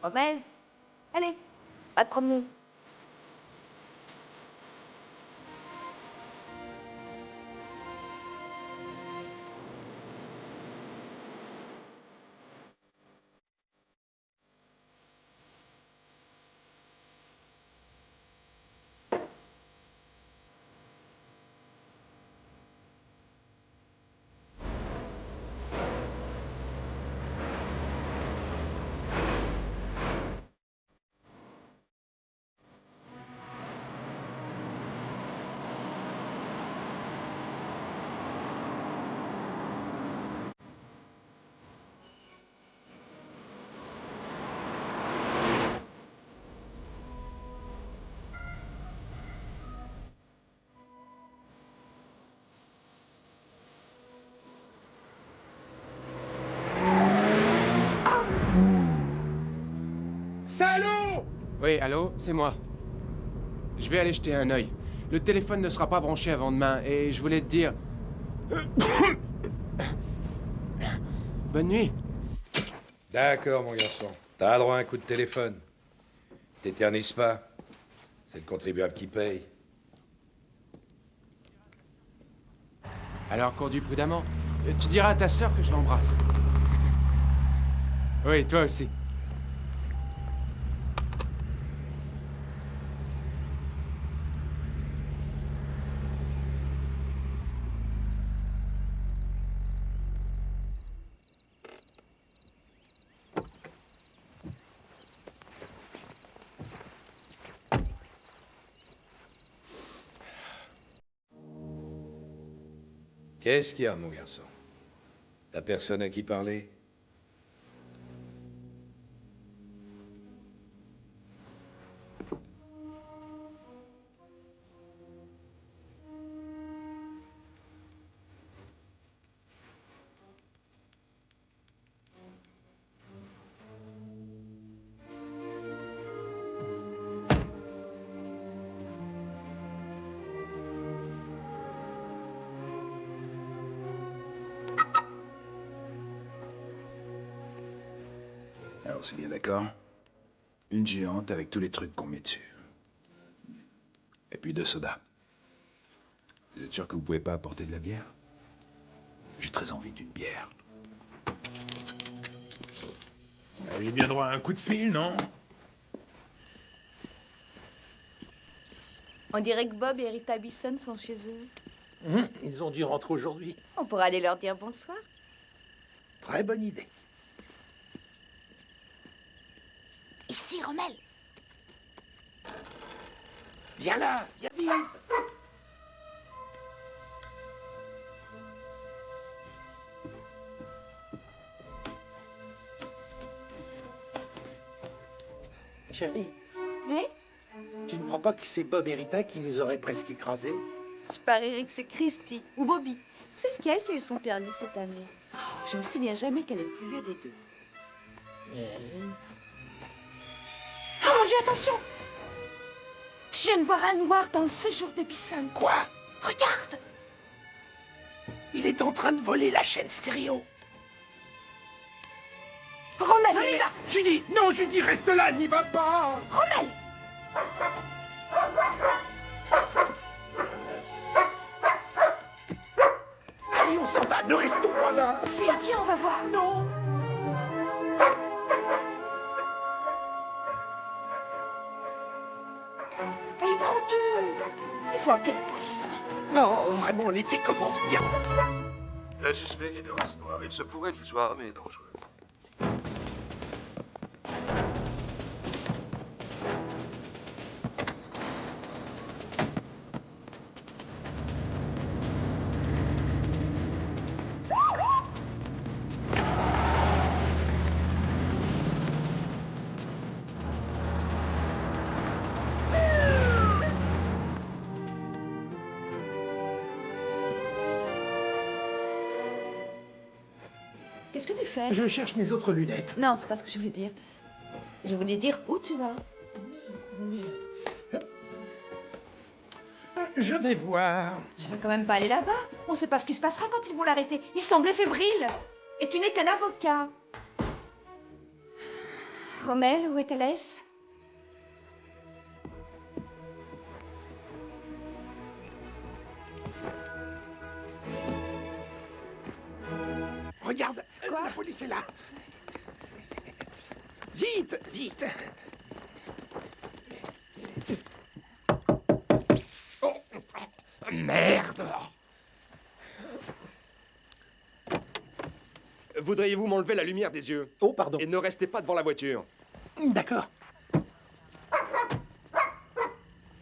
Romaine, allez, va te promener. Salaud! Oui, allô, c'est moi. Je vais aller jeter un œil. Le téléphone ne sera pas branché avant demain, et je voulais te dire... Bonne nuit. D'accord, mon garçon. T'as droit à un coup de téléphone. T'éternises pas. C'est le contribuable qui paye. Alors conduis prudemment. Tu diras à ta sœur que je l'embrasse. Oui, toi aussi. Qu'est-ce qu'il y a, mon garçon? T'as personne à qui parler? Alors, c'est bien d'accord. Une géante avec tous les trucs qu'on met dessus. Et puis 2 sodas. Vous êtes sûr que vous pouvez pas apporter de la bière? J'ai très envie d'une bière. J'ai bien droit à un coup de fil, non? On dirait que Bob et Rita Bisson sont chez eux. Ils ont dû rentrer aujourd'hui. On pourra aller leur dire bonsoir. Très bonne idée. Ici, Rommel. Viens là, viens vite. Chérie, Oui? tu ne crois pas que c'est Bob et Rita qui nous auraient presque écrasés? Je parierais que c'est Christy ou Bobby. C'est lequel qui a eu son permis cette année? Je me souviens jamais quel est le plus vieux des deux. Oh mon Dieu, attention! Je viens de voir un noir dans le séjour de Bisson. Quoi? Regarde! Il est en train de voler la chaîne stéréo. Rommel! On y va! Julie, non, Julie, reste là, n'y va pas! Rommel! Allez, on s'en va, ne restons pas là! Viens, viens, on va voir. Non! Il prend tout! Il faut un quel puissant! Non, vraiment, l'été commence bien. Le suspect est de race noire. Il se pourrait qu'il soit armé et dangereux. Qu'est-ce que tu fais? Je cherche mes autres lunettes. Non, c'est pas ce que je voulais dire. Je voulais dire où tu vas. Je vais voir. Tu vas quand même pas aller là-bas. On sait pas ce qui se passera quand ils vont l'arrêter. Il semblait fébrile. Et tu n'es qu'un avocat. Rommel, où est Alès? Regarde, Quoi? la police est là. Vite, vite. Oh, merde. Voudriez-vous m'enlever la lumière des yeux? Oh, pardon. Et ne restez pas devant la voiture. D'accord.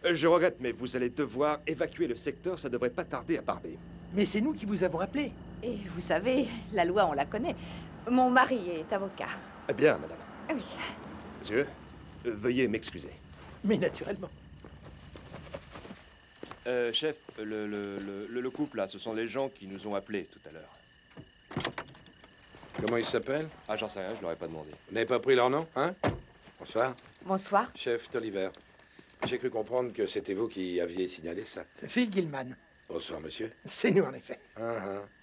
Je regrette, mais vous allez devoir évacuer le secteur, ça devrait pas tarder à parler. Mais c'est nous qui vous avons appelé. Et vous savez, la loi, on la connaît. Mon mari est avocat. Eh bien, madame. Oui. Monsieur, veuillez m'excuser. Mais naturellement. Chef, le couple, là, ce sont les gens qui nous ont appelés tout à l'heure. Comment ils s'appellent? Ah, j'en sais rien, je leur ai pas demandé. Vous n'avez pas pris leur nom, hein? Bonsoir. Bonsoir. Chef Tolliver. J'ai cru comprendre que c'était vous qui aviez signalé ça. Phil Gilman. Bonsoir, monsieur. C'est nous, en effet.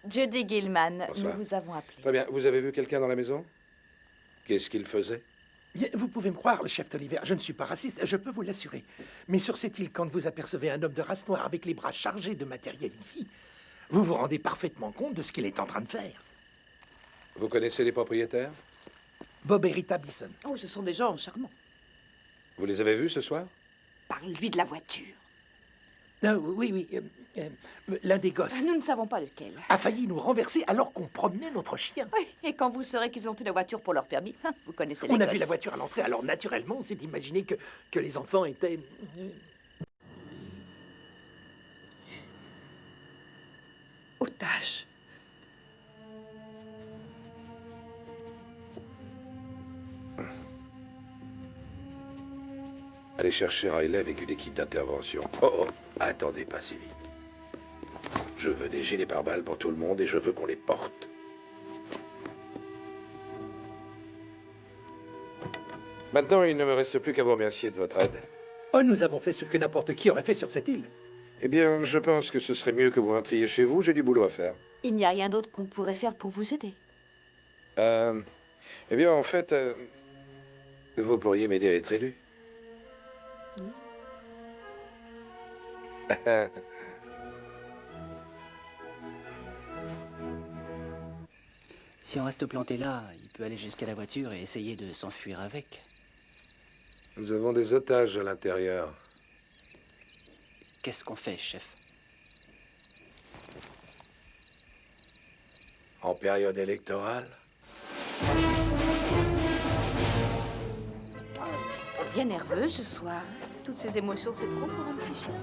Judy Gilman, Bonsoir. nous vous avons appelé. Très bien. Vous avez vu quelqu'un dans la maison? Qu'est-ce qu'il faisait? Bien, vous pouvez me croire, le chef Tolliver, je ne suis pas raciste, je peux vous l'assurer. Mais sur cette île, quand vous apercevez un homme de race noire avec les bras chargés de matériel IFI, vous vous rendez parfaitement compte de ce qu'il est en train de faire. Vous connaissez les propriétaires? Bob et Rita Bison. Oh, ce sont des gens charmants. Vous les avez vus ce soir? Parle-lui de la voiture. Ah, oui, oui. L'un des gosses Nous ne savons pas lequel. a failli nous renverser alors qu'on promenait notre chien. Oui, et quand vous saurez qu'ils ont eu la voiture pour leur permis, hein, vous connaissez les On a gosses. vu la voiture à l'entrée, alors naturellement, on s'est imaginé que les enfants étaient... Otage. Allez chercher Riley avec une équipe d'intervention. Oh, oh, attendez pas si vite. Je veux des gilets pare-balles pour tout le monde et je veux qu'on les porte. Maintenant, il ne me reste plus qu'à vous remercier de votre aide. Oh, nous avons fait ce que n'importe qui aurait fait sur cette île. Eh bien, je pense que ce serait mieux que vous rentriez chez vous. J'ai du boulot à faire. Il n'y a rien d'autre qu'on pourrait faire pour vous aider. Eh bien, en fait, vous pourriez m'aider à être élu. Si on reste planté là, il peut aller jusqu'à la voiture et essayer de s'enfuir avec. Nous avons des otages à l'intérieur. Qu'est-ce qu'on fait, chef? En période électorale? Bien nerveux ce soir. Toutes ces émotions, c'est trop pour un petit chien.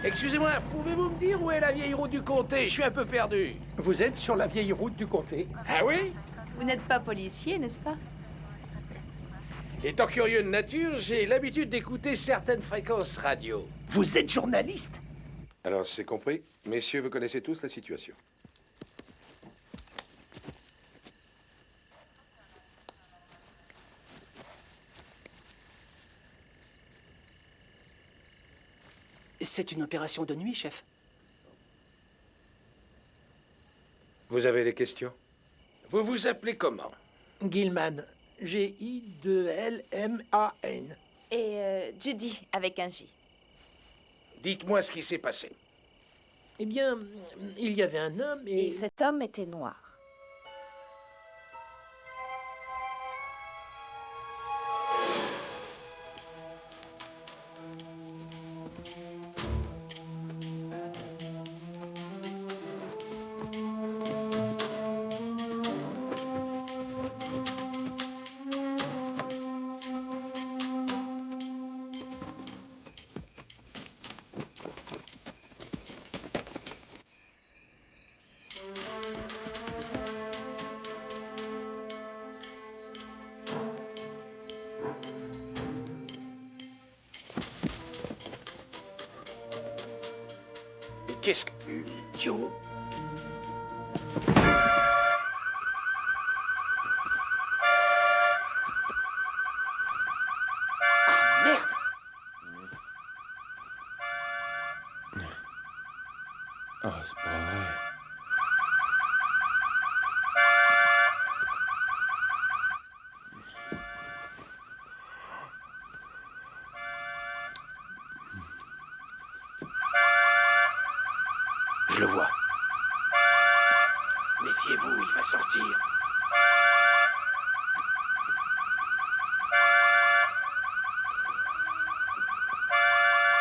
Excusez-moi, pouvez-vous me dire où est la vieille route du comté? Je suis un peu perdu. Vous êtes sur la vieille route du comté. Ah oui? Vous n'êtes pas policier, n'est-ce pas? Étant curieux de nature, j'ai l'habitude d'écouter certaines fréquences radio. Vous êtes journaliste? Alors, c'est compris. Messieurs, vous connaissez tous la situation. C'est une opération de nuit, chef. Vous avez des questions? Vous vous appelez comment? Gilman. G-I-2-L-M-A-N. Et Judy, avec un J. Dites-moi ce qui s'est passé. Eh bien, il y avait un homme et... Et cet homme était noir. Qu'est-ce que... Idiot. Merde! Oh, c'est pas vrai. Je le vois. Méfiez-vous, il va sortir.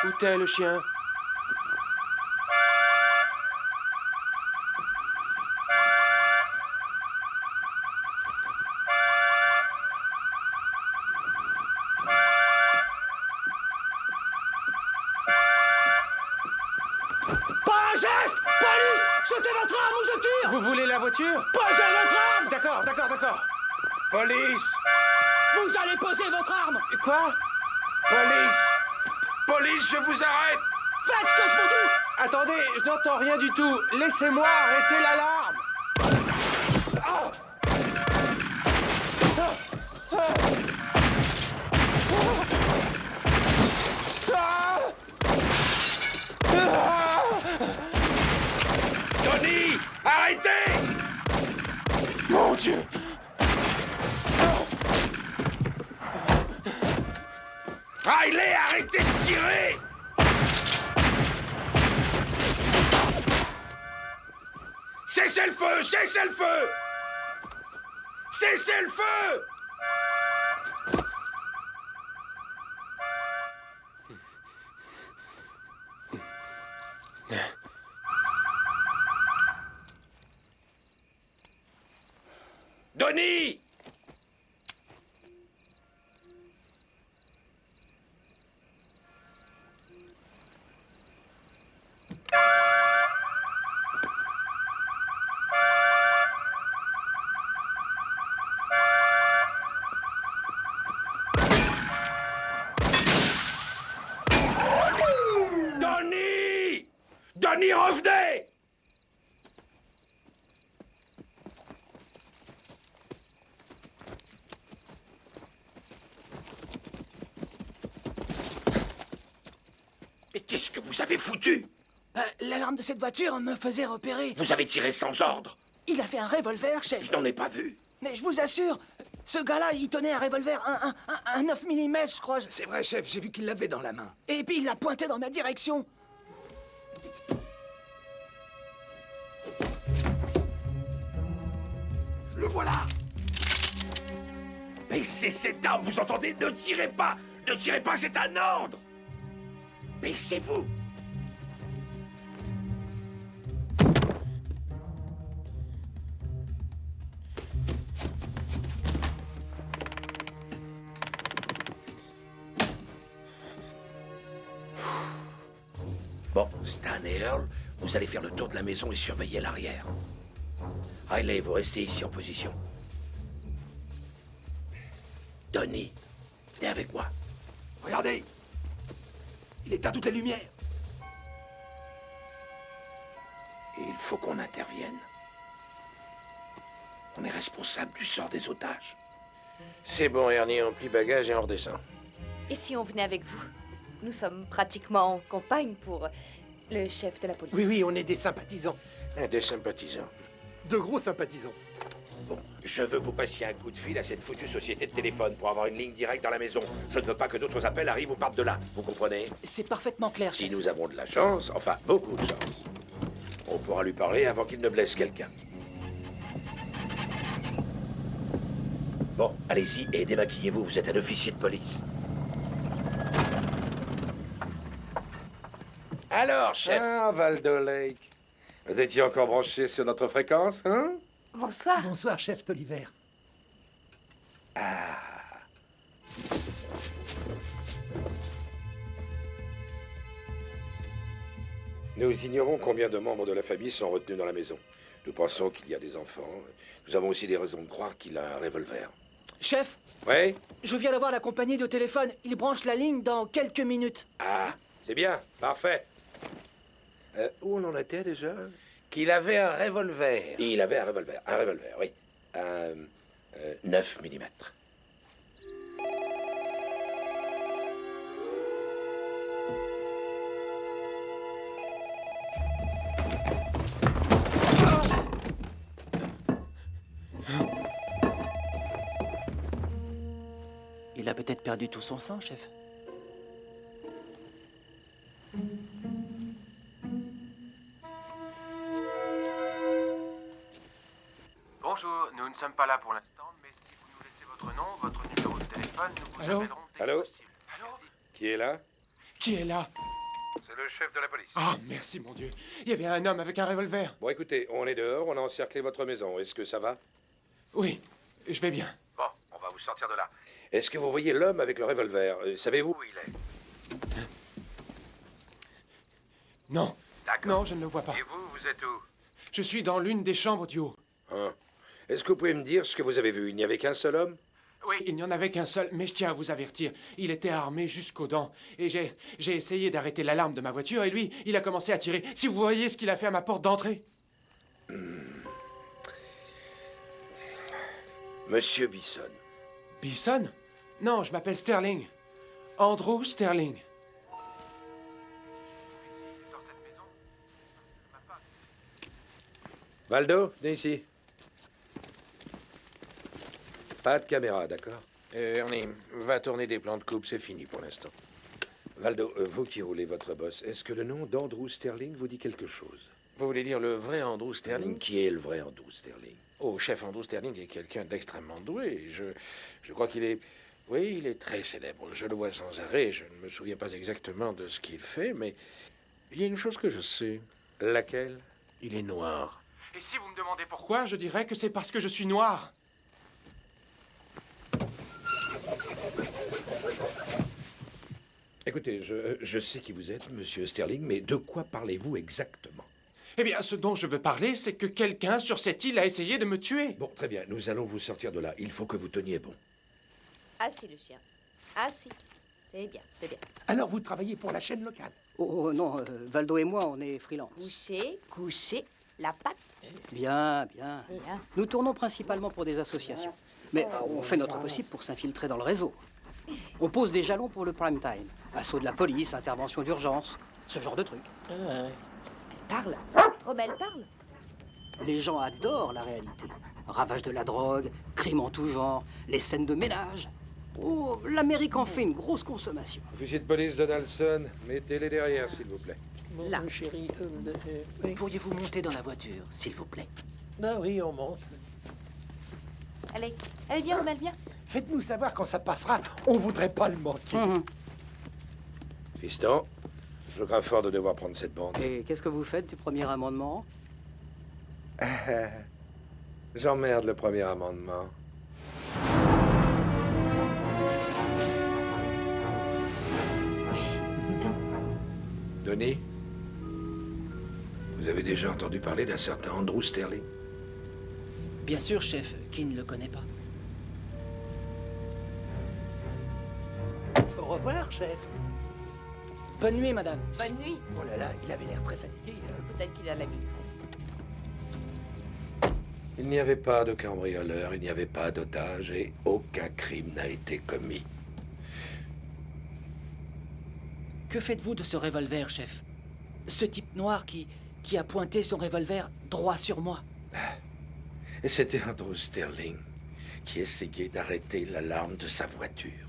Où t'es, le chien? Pas un geste! Police! Jetez votre arme ou je tire! Vous voulez la voiture? Posez votre arme! D'accord, d'accord, d'accord. Police! Vous allez poser votre arme! Quoi? Police! Police, je vous arrête! Faites ce que je vous dis! Attendez, je n'entends rien du tout. Laissez-moi arrêter l'alarme. Tony! Arrêtez! Mon Dieu! Riley, arrêtez de tirer! Cessez le feu! Cessez le feu! Cessez le feu! Donnie! Donnie! Donnie, revenez! Mais qu'est-ce que vous avez foutu? L'alarme de cette voiture me faisait repérer. Vous avez tiré sans ordre. Il avait un revolver, chef. Je n'en ai pas vu. Mais je vous assure, ce gars-là, il tenait un revolver, un 9 mm, je crois. C'est vrai, chef, j'ai vu qu'il l'avait dans la main. Et puis il l'a pointé dans ma direction. Le voilà. Baissez cette arme, vous entendez? Ne tirez pas! Ne tirez pas, c'est un ordre! Baissez-vous! Bon, Stan et Earl, vous allez faire le tour de la maison et surveiller l'arrière. Riley, vous restez ici en position. Donnie, viens avec moi. Regardez, il éteint toutes les lumières. Il faut qu'on intervienne. On est responsable du sort des otages. C'est bon, Ernie, on plie bagage et on redescend. Et si on venait avec vous? Nous sommes pratiquement en campagne pour le chef de la police. Oui, oui, on est des sympathisants. Des sympathisants. De gros sympathisants. Bon, je veux que vous passiez un coup de fil à cette foutue société de téléphone pour avoir une ligne directe dans la maison. Je ne veux pas que d'autres appels arrivent ou partent de là. Vous comprenez? C'est parfaitement clair, Si chef. nous avons de la chance, enfin beaucoup de chance, on pourra lui parler avant qu'il ne blesse quelqu'un. Bon, allez-y et démaquillez-vous, vous êtes un officier de police. Alors, chef. Ah, Valdo Lake. Vous étiez encore branché sur notre fréquence, hein? Bonsoir. Bonsoir, chef Tolliver. Nous ignorons combien de membres de la famille sont retenus dans la maison. Nous pensons qu'il y a des enfants. Nous avons aussi des raisons de croire qu'il a un revolver. Chef, Oui? je viens d'avoir la compagnie de téléphone. Il branche la ligne dans quelques minutes. Ah, c'est bien, parfait. Où on en était déjà? Qu'il avait un revolver. Il avait un revolver, oui. Un 9 mm. Il a peut-être perdu tout son sang, chef. nous ne sommes pas là pour l'instant, mais si vous nous laissez votre nom, votre numéro de téléphone, nous vous Allô? appellerons dès que Allô? possible. Allô? Qui est là? Qui est là? C'est le chef de la police. Ah, merci, mon Dieu. Il y avait un homme avec un revolver. Bon, écoutez, on est dehors, on a encerclé votre maison. Est-ce que ça va? Oui, je vais bien. Bon, on va vous sortir de là. Est-ce que vous voyez l'homme avec le revolver? Savez-vous Où il est? Non. D'accord. Non, je ne le vois pas. Et vous, vous êtes où? Je suis dans l'une des chambres du haut. Hein? Est-ce que vous pouvez me dire ce que vous avez vu? Il n'y avait qu'un seul homme? Oui, il n'y en avait qu'un seul, mais je tiens à vous avertir. Il était armé jusqu'aux dents. Et j'ai essayé d'arrêter l'alarme de ma voiture, et lui, il a commencé à tirer. Si vous voyez ce qu'il a fait à ma porte d'entrée. Monsieur Bisson. Bisson? Non, je m'appelle Sterling. Andrew Sterling. Valdo, venez ici. Pas de caméra, d'accord? Ernie, va tourner des plans de coupe, c'est fini pour l'instant. Valdo, vous qui roulez votre boss, est-ce que le nom d'Andrew Sterling vous dit quelque chose? Vous voulez dire le vrai Andrew Sterling? Qui est le vrai Andrew Sterling? Oh, chef Andrew Sterling est quelqu'un d'extrêmement doué. Je crois qu'il est... Oui, il est très célèbre. Je le vois sans arrêt. Je ne me souviens pas exactement de ce qu'il fait, mais il y a une chose que je sais. Laquelle? Il est noir. Et si vous me demandez pourquoi, je dirais que c'est parce que je suis noir. Écoutez, je sais qui vous êtes, monsieur Sterling, mais de quoi parlez-vous exactement? Eh bien, ce dont je veux parler, c'est que quelqu'un sur cette île a essayé de me tuer. Bon, très bien, nous allons vous sortir de là. Il faut que vous teniez bon. Assis, le chien. Assis. C'est bien, c'est bien. Alors, vous travaillez pour la chaîne locale? Oh non, Valdo et moi, on est freelance. Couchez, couchez, la patte. Bien, bien. Bien. Nous tournons principalement pour des associations. Mais on fait notre possible pour s'infiltrer dans le réseau. On pose des jalons pour le prime time. Assaut de la police, intervention d'urgence, ce genre de trucs. Elle parle. Rommel parle. Les gens adorent la réalité. Ravage de la drogue, crimes en tout genre, les scènes de ménage. Oh, l'Amérique en fait une grosse consommation. Officier de police Donaldson, mettez-les derrière, s'il vous plaît. Là. Chérie, Pourriez-vous monter dans la voiture, s'il vous plaît? Ah oui, on monte. Allez, allez, viens, Rommel, viens. Faites-nous savoir quand ça passera. On voudrait pas le manquer. Fiston, je crains fort de devoir prendre cette bande. Et qu'est-ce que vous faites du premier amendement? J'emmerde le premier amendement. Denis, vous avez déjà entendu parler d'un certain Andrew Sterling? Bien sûr, chef, qui ne le connaît pas? Au revoir, chef. Bonne nuit, madame. Bonne nuit. Oh là là, il avait l'air très fatigué. Peut-être qu'il a la migraine. Il n'y avait pas de cambrioleur, il n'y avait pas d'otage et aucun crime n'a été commis. Que faites-vous de ce revolver, chef? Ce type noir qui a pointé son revolver droit sur moi. Et c'était Andrew Sterling qui essayait d'arrêter l'alarme de sa voiture.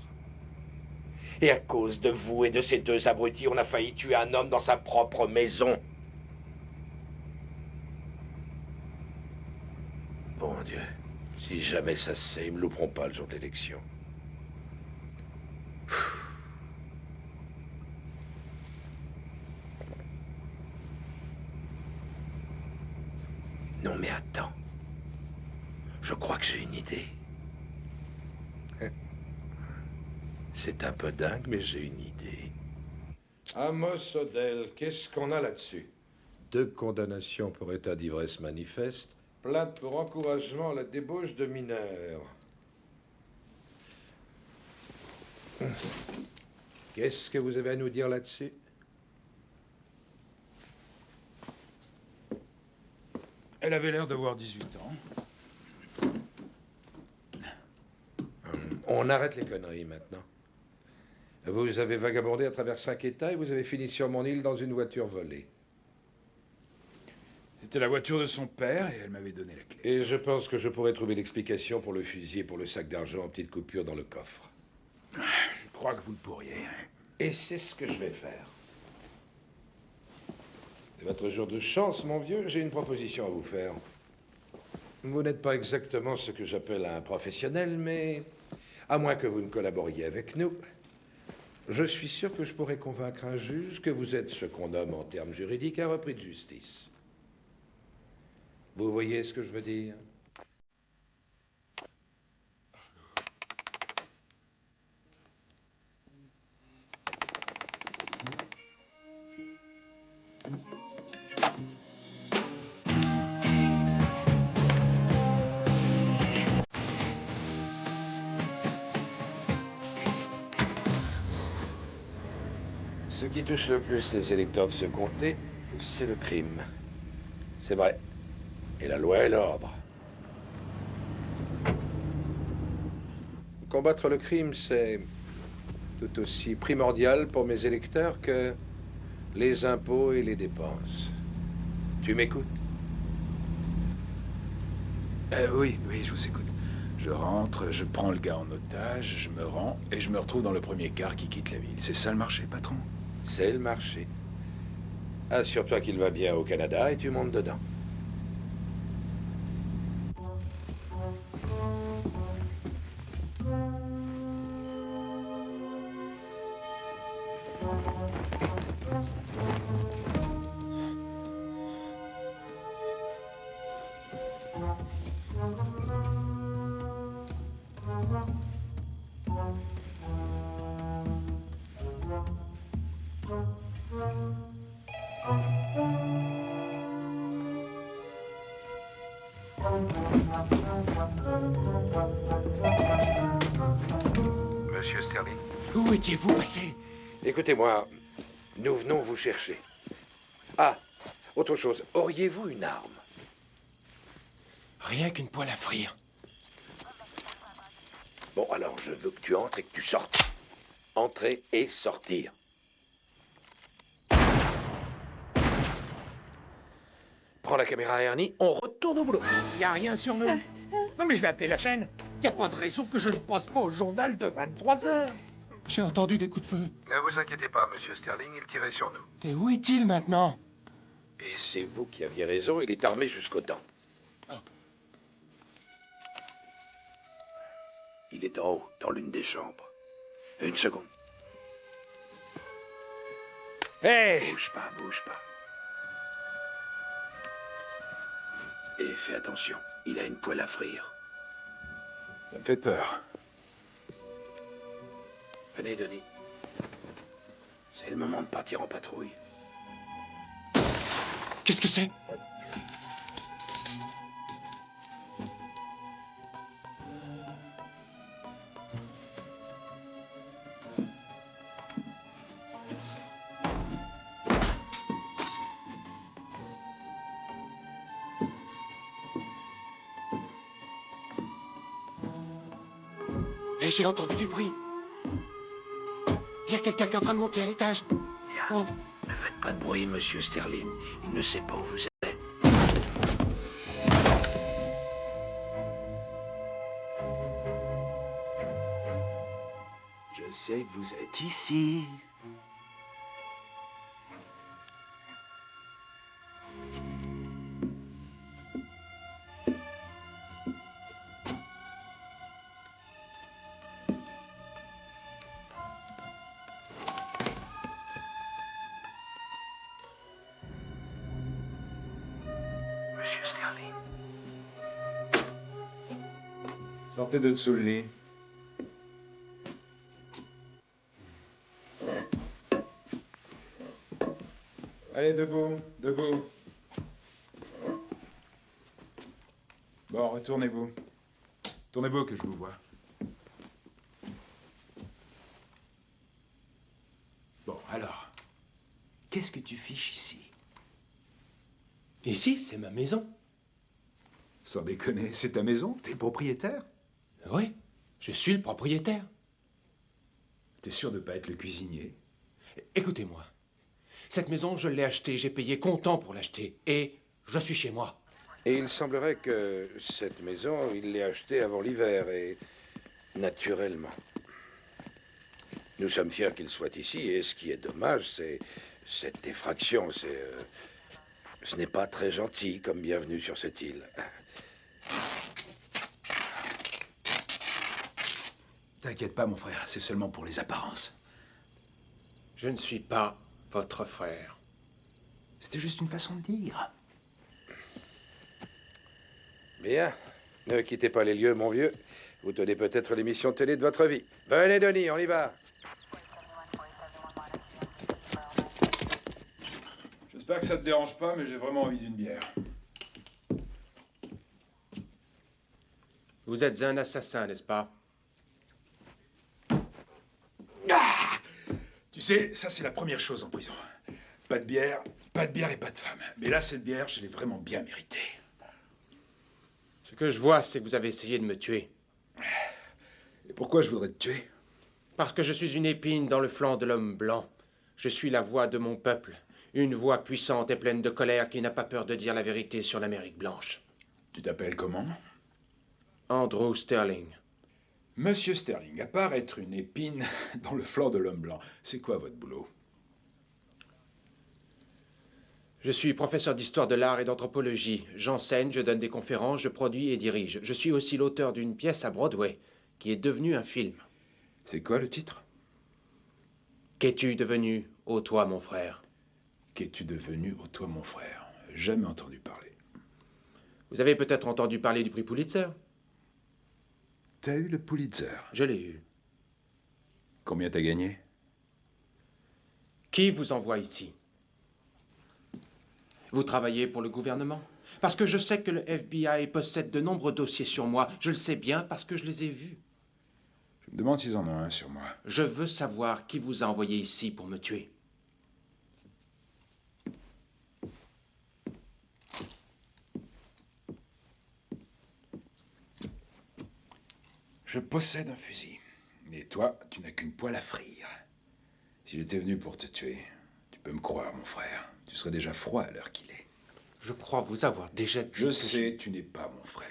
Et à cause de vous et de ces deux abrutis, on a failli tuer un homme dans sa propre maison. Bon Dieu, si jamais ça se sait, ils me louperont pas le jour de l'élection. Non mais attends. Je crois que j'ai une idée. C'est un peu dingue, mais j'ai une idée. Amos Odell, qu'est-ce qu'on a là-dessus? 2 condamnations pour état d'ivresse manifeste, plainte pour encouragement à la débauche de mineurs. Qu'est-ce que vous avez à nous dire là-dessus? Elle avait l'air d'avoir 18 ans. On arrête les conneries maintenant. Vous avez vagabondé à travers 5 États et vous avez fini sur mon île dans une voiture volée. C'était la voiture de son père et elle m'avait donné la clé. Et je pense que je pourrais trouver l'explication pour le fusil et pour le sac d'argent en petites coupures dans le coffre. Je crois que vous le pourriez. Et c'est ce que je vais faire. C'est votre jour de chance, mon vieux. J'ai une proposition à vous faire. Vous n'êtes pas exactement ce que j'appelle un professionnel, mais à moins que vous ne collaboriez avec nous, je suis sûr que je pourrais convaincre un juge que vous êtes ce qu'on nomme en termes juridiques un repris de justice. Vous voyez ce que je veux dire? Ce qui touche le plus les électeurs de ce comté, c'est le crime. C'est vrai. Et la loi et l'ordre. Combattre le crime, c'est tout aussi primordial pour mes électeurs que les impôts et les dépenses. Tu m'écoutes? Oui, je vous écoute. Je rentre, je prends le gars en otage, je me rends et je me retrouve dans le premier car qui quitte la ville. C'est ça le marché, patron? C'est le marché. Assure-toi qu'il va bien au Canada et tu montes dedans. Monsieur Sterling? Où étiez-vous passé? Écoutez-moi, nous venons vous chercher. Ah, autre chose, auriez-vous une arme? Rien qu'une poêle à frire. Bon, alors je veux que tu entres et que tu sortes. Entrer et sortir. Prends la caméra, Ernie, on retourne au boulot. Y a rien sur nous. Non mais je vais appeler la chaîne. Y a pas de raison que je ne passe pas au journal de 23 heures. J'ai entendu des coups de feu. Ne vous inquiétez pas, monsieur Sterling, il tirait sur nous. Et où est-il maintenant? Et c'est vous qui aviez raison, il est armé jusqu'aux dents. Il est en haut, dans l'une des chambres. Une seconde. Hé! Bouge pas, bouge pas. Et fais attention, il a une poêle à frire. Ça me fait peur. Venez, Denis. C'est le moment de partir en patrouille. Qu'est-ce que c'est? Et j'ai entendu du bruit. Il y a quelqu'un qui est en train de monter à l'étage. Bien. Ne faites pas de bruit, monsieur Sterling. Il ne sait pas où vous êtes. Je sais que vous êtes ici. Monsieur Sterling. Sortez de dessous le lit. Allez, debout, debout. Bon, retournez-vous. Tournez-vous que je vous vois. Bon, alors. Qu'est-ce que tu fiches ici? Ici, c'est ma maison. Sans déconner, c'est ta maison? T'es le propriétaire? Oui, je suis le propriétaire. T'es sûr de pas être le cuisinier? Écoutez-moi. Cette maison, je l'ai achetée, j'ai payé comptant pour l'acheter. Et je suis chez moi. Et il semblerait que cette maison, il l'ait achetée avant l'hiver, et naturellement. Nous sommes fiers qu'il soit ici, et ce qui est dommage, c'est cette effraction. Ce n'est pas très gentil comme bienvenue sur cette île. T'inquiète pas, mon frère, c'est seulement pour les apparences. Je ne suis pas votre frère. C'était juste une façon de dire. Bien. Ne quittez pas les lieux, mon vieux. Vous tenez peut-être l'émission télé de votre vie. Venez, Denis, on y va. J'espère que ça te dérange pas, mais j'ai vraiment envie d'une bière. Vous êtes un assassin, n'est-ce pas? Ah! Tu sais, ça c'est la première chose en prison. Pas de bière et pas de femme. Mais là, cette bière, je l'ai vraiment bien méritée. Ce que je vois, c'est que vous avez essayé de me tuer. Et pourquoi je voudrais te tuer? Parce que je suis une épine dans le flanc de l'homme blanc. Je suis la voix de mon peuple. Une voix puissante et pleine de colère qui n'a pas peur de dire la vérité sur l'Amérique blanche. Tu t'appelles comment? Andrew Sterling. Monsieur Sterling, à part être une épine dans le flanc de l'homme blanc, c'est quoi votre boulot? Je suis professeur d'histoire de l'art et d'anthropologie. J'enseigne, je donne des conférences, je produis et dirige. Je suis aussi l'auteur d'une pièce à Broadway, qui est devenue un film. C'est quoi le titre? Qu'es-tu devenu, ô toi, mon frère? Qu'es-tu devenu, ô toi, mon frère? Jamais entendu parler. Vous avez peut-être entendu parler du prix Pulitzer? T'as eu le Pulitzer? Je l'ai eu. Combien t'as gagné? Qui vous envoie ici? Vous travaillez pour le gouvernement? Parce que je sais que le FBI possède de nombreux dossiers sur moi. Je le sais bien parce que je les ai vus. Je me demande s'ils en ont un sur moi. Je veux savoir qui vous a envoyé ici pour me tuer. Je possède un fusil. Et toi, tu n'as qu'une poêle à frire. Si j'étais venu pour te tuer, tu peux me croire, mon frère. Tu serais déjà froid à l'heure qu'il est. Je crois vous avoir déjà dit. Je sais, tu n'es pas mon frère.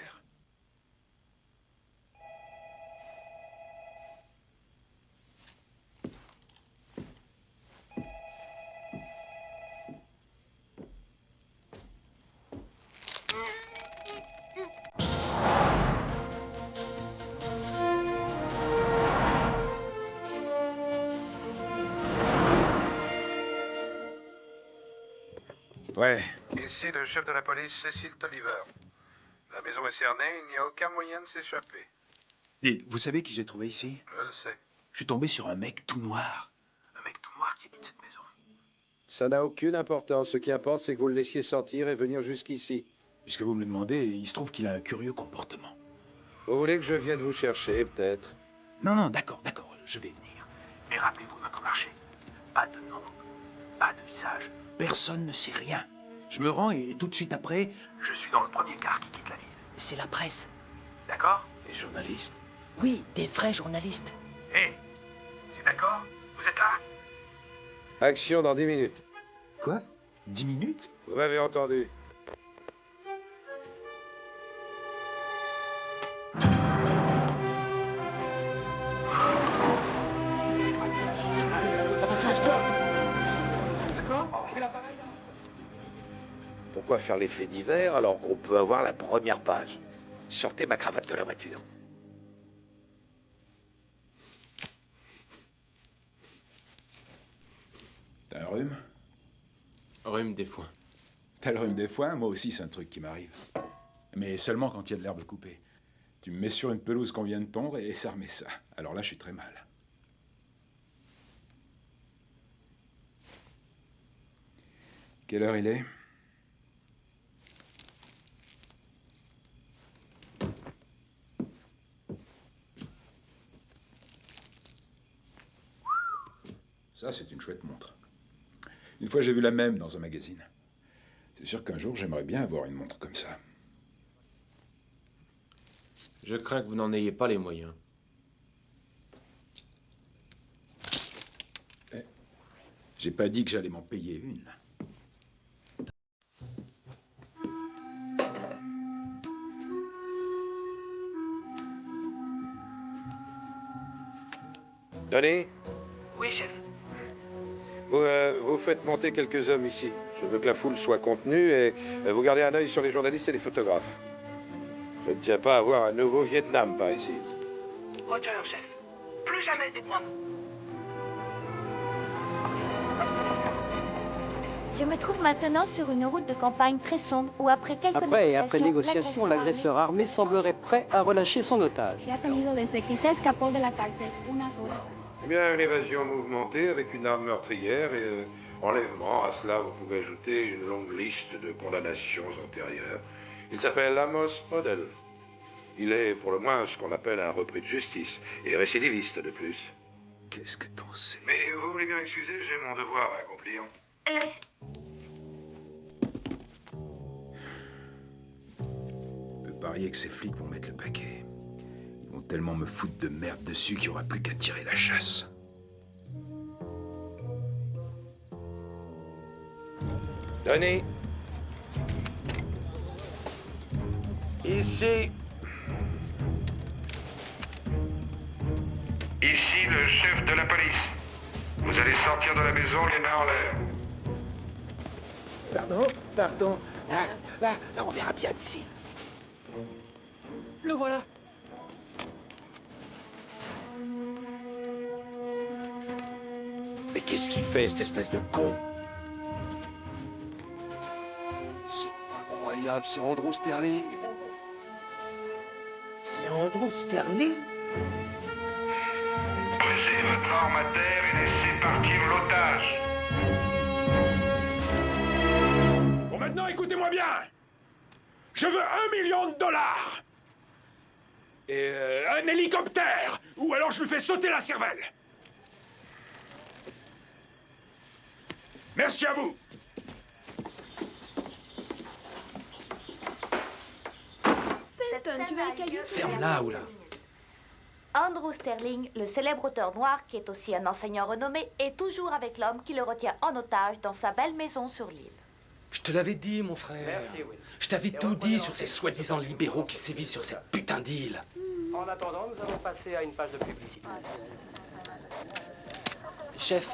Ouais. Ici le chef de la police, Cécile Tolliver. La maison est cernée, il n'y a aucun moyen de s'échapper. Dites, vous savez qui j'ai trouvé ici? Je le sais. Je suis tombé sur un mec tout noir. Un mec tout noir qui habite cette maison. Ça n'a aucune importance. Ce qui importe, c'est que vous le laissiez sortir et venir jusqu'ici. Puisque vous me le demandez, il se trouve qu'il a un curieux comportement. Vous voulez que je vienne vous chercher, peut-être? Non, d'accord, je vais venir. Mais rappelez-vous notre marché. Pas de nom, pas de visage. Personne ne sait rien. Je me rends et tout de suite après, je suis dans le premier car qui quitte la ville. C'est la presse. D'accord? Les journalistes. Oui, des vrais journalistes. Hé, c'est d'accord? Vous êtes là? Action dans 10 minutes. Quoi? 10 minutes? Vous m'avez entendu. Pourquoi faire l'effet divers alors qu'on peut avoir la première page? Sortez ma cravate de la voiture. T'as un rhume? Rhume des foins. T'as le rhume des foins? Moi aussi, c'est un truc qui m'arrive. Mais seulement quand il y a de l'herbe coupée. Tu me mets sur une pelouse qu'on vient de tondre et ça remet ça. Alors là, je suis très mal. Quelle heure il est? Ça, c'est une chouette montre. Une fois, j'ai vu la même dans un magazine. C'est sûr qu'un jour, j'aimerais bien avoir une montre comme ça. Je crains que vous n'en ayez pas les moyens. Eh, j'ai pas dit que j'allais m'en payer une. Denis? Oui, chef. Vous faites monter quelques hommes ici. Je veux que la foule soit contenue et vous gardez un œil sur les journalistes et les photographes. Je ne tiens pas à voir un nouveau Vietnam par ici. Roger, chef. Plus jamais, dites-moi. Je me trouve maintenant sur une route de campagne très sombre où après quelques Après négociation, l'agresseur armé semblerait prêt à relâcher son otage. Eh bien, une évasion mouvementée avec une arme meurtrière et enlèvement. À cela, vous pouvez ajouter une longue liste de condamnations antérieures. Il s'appelle Amos Model. Il est pour le moins ce qu'on appelle un repris de justice et récidiviste de plus. Qu'est-ce que t'en sais? Mais vous voulez bien excuser, j'ai mon devoir à accomplir. Je peux parier que ces flics vont mettre le paquet. Ils vont tellement me foutre de merde dessus qu'il n'y aura plus qu'à tirer la chasse. Donny. Ici. Ici le chef de la police. Vous allez sortir de la maison les mains en l'air. Pardon. Là, on verra bien d'ici. Le voilà. Mais qu'est-ce qu'il fait, cette espèce de con? C'est incroyable, c'est Andrew Sterling. C'est Andrew Sterling? Posez votre arme à terre et laissez partir l'otage. Bon, maintenant, écoutez-moi bien. Je veux $1 million. Et un hélicoptère. Ou alors je lui fais sauter la cervelle. Merci à vous. Fenton, tu as un caillou? Ferme-la, ou là. Andrew Sterling, le célèbre auteur noir qui est aussi un enseignant renommé, est toujours avec l'homme qui le retient en otage dans sa belle maison sur l'île. Je te l'avais dit, mon frère. Merci, Will. Je t'avais tout dit sur ces soi-disant libéraux qui sévissent sur cette putain d'île. En attendant, nous allons passer à une page de publicité. Chef,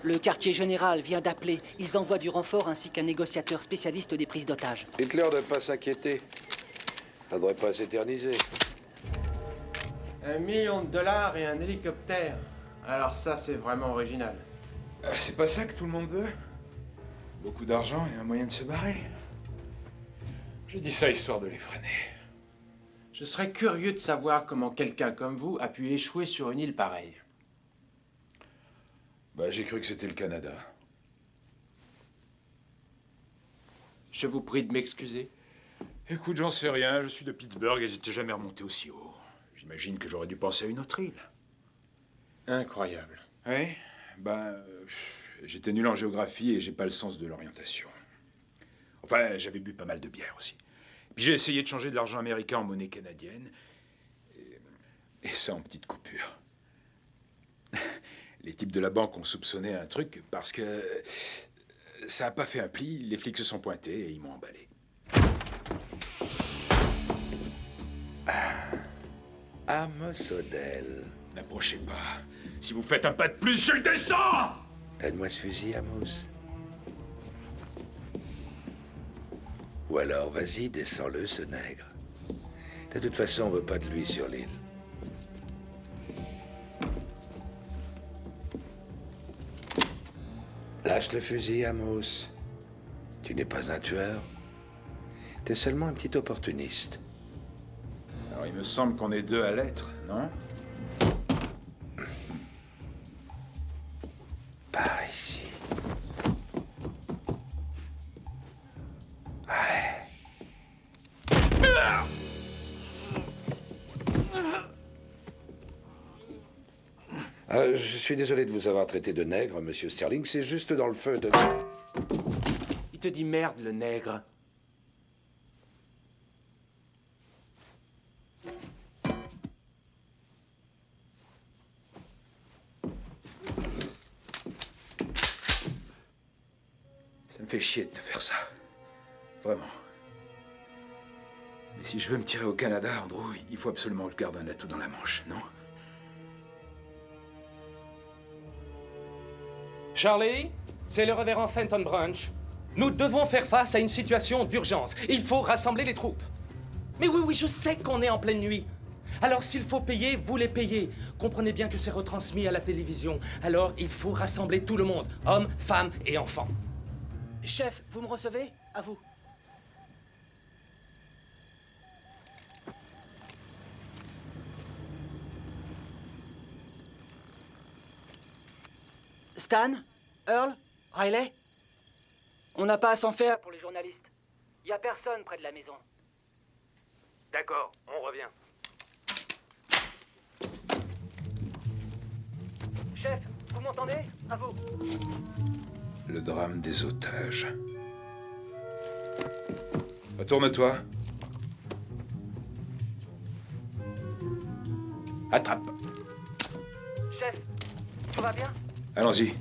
le quartier général vient d'appeler. Ils envoient du renfort ainsi qu'un négociateur spécialiste des prises d'otages. Hitler ne pas s'inquiéter. Ça ne devrait pas s'éterniser. $1 million et un hélicoptère. Alors ça, c'est vraiment original. C'est pas ça que tout le monde veut? Beaucoup d'argent et un moyen de se barrer. Je dis ça histoire de les freiner. Je serais curieux de savoir comment quelqu'un comme vous a pu échouer sur une île pareille. Bah, j'ai cru que c'était le Canada. Je vous prie de m'excuser. Écoute, j'en sais rien. Je suis de Pittsburgh et j'étais jamais remonté aussi haut. J'imagine que j'aurais dû penser à une autre île. Incroyable. Oui, j'étais nul en géographie et j'ai pas le sens de l'orientation. Enfin, j'avais bu pas mal de bière aussi. Puis j'ai essayé de changer de l'argent américain en monnaie canadienne. Et ça en petites coupures. Les types de la banque ont soupçonné un truc parce que ça a pas fait un pli. Les flics se sont pointés et ils m'ont emballé. Amos Odell. N'approchez pas. Si vous faites un pas de plus, je le descends! Donne-moi ce fusil, Amos. Ou alors, vas-y, descends-le, ce nègre. De toute façon, on veut pas de lui sur l'île. Lâche le fusil, Amos. Tu n'es pas un tueur. T'es seulement un petit opportuniste. Alors, il me semble qu'on est deux à l'être, non? Par ici. Je suis désolé de vous avoir traité de nègre, monsieur Sterling. C'est juste dans le feu de... Il te dit merde, le nègre. Ça me fait chier de te faire ça. Vraiment. Mais si je veux me tirer au Canada, Andrew, il faut absolument que je garde un atout dans la manche, non? Charlie, c'est le révérend Fenton Branch. Nous devons faire face à une situation d'urgence. Il faut rassembler les troupes. Mais oui, oui, je sais qu'on est en pleine nuit. Alors s'il faut payer, vous les payez. Comprenez bien que c'est retransmis à la télévision. Alors il faut rassembler tout le monde, hommes, femmes et enfants. Chef, vous me recevez? À vous. Stan? Earl? Riley? On n'a pas à s'en faire pour les journalistes. Il n'y a personne près de la maison. D'accord, on revient. Chef, vous m'entendez? À vous. Le drame des otages. Retourne-toi. Attrape. Chef, tout va bien? Allons-y.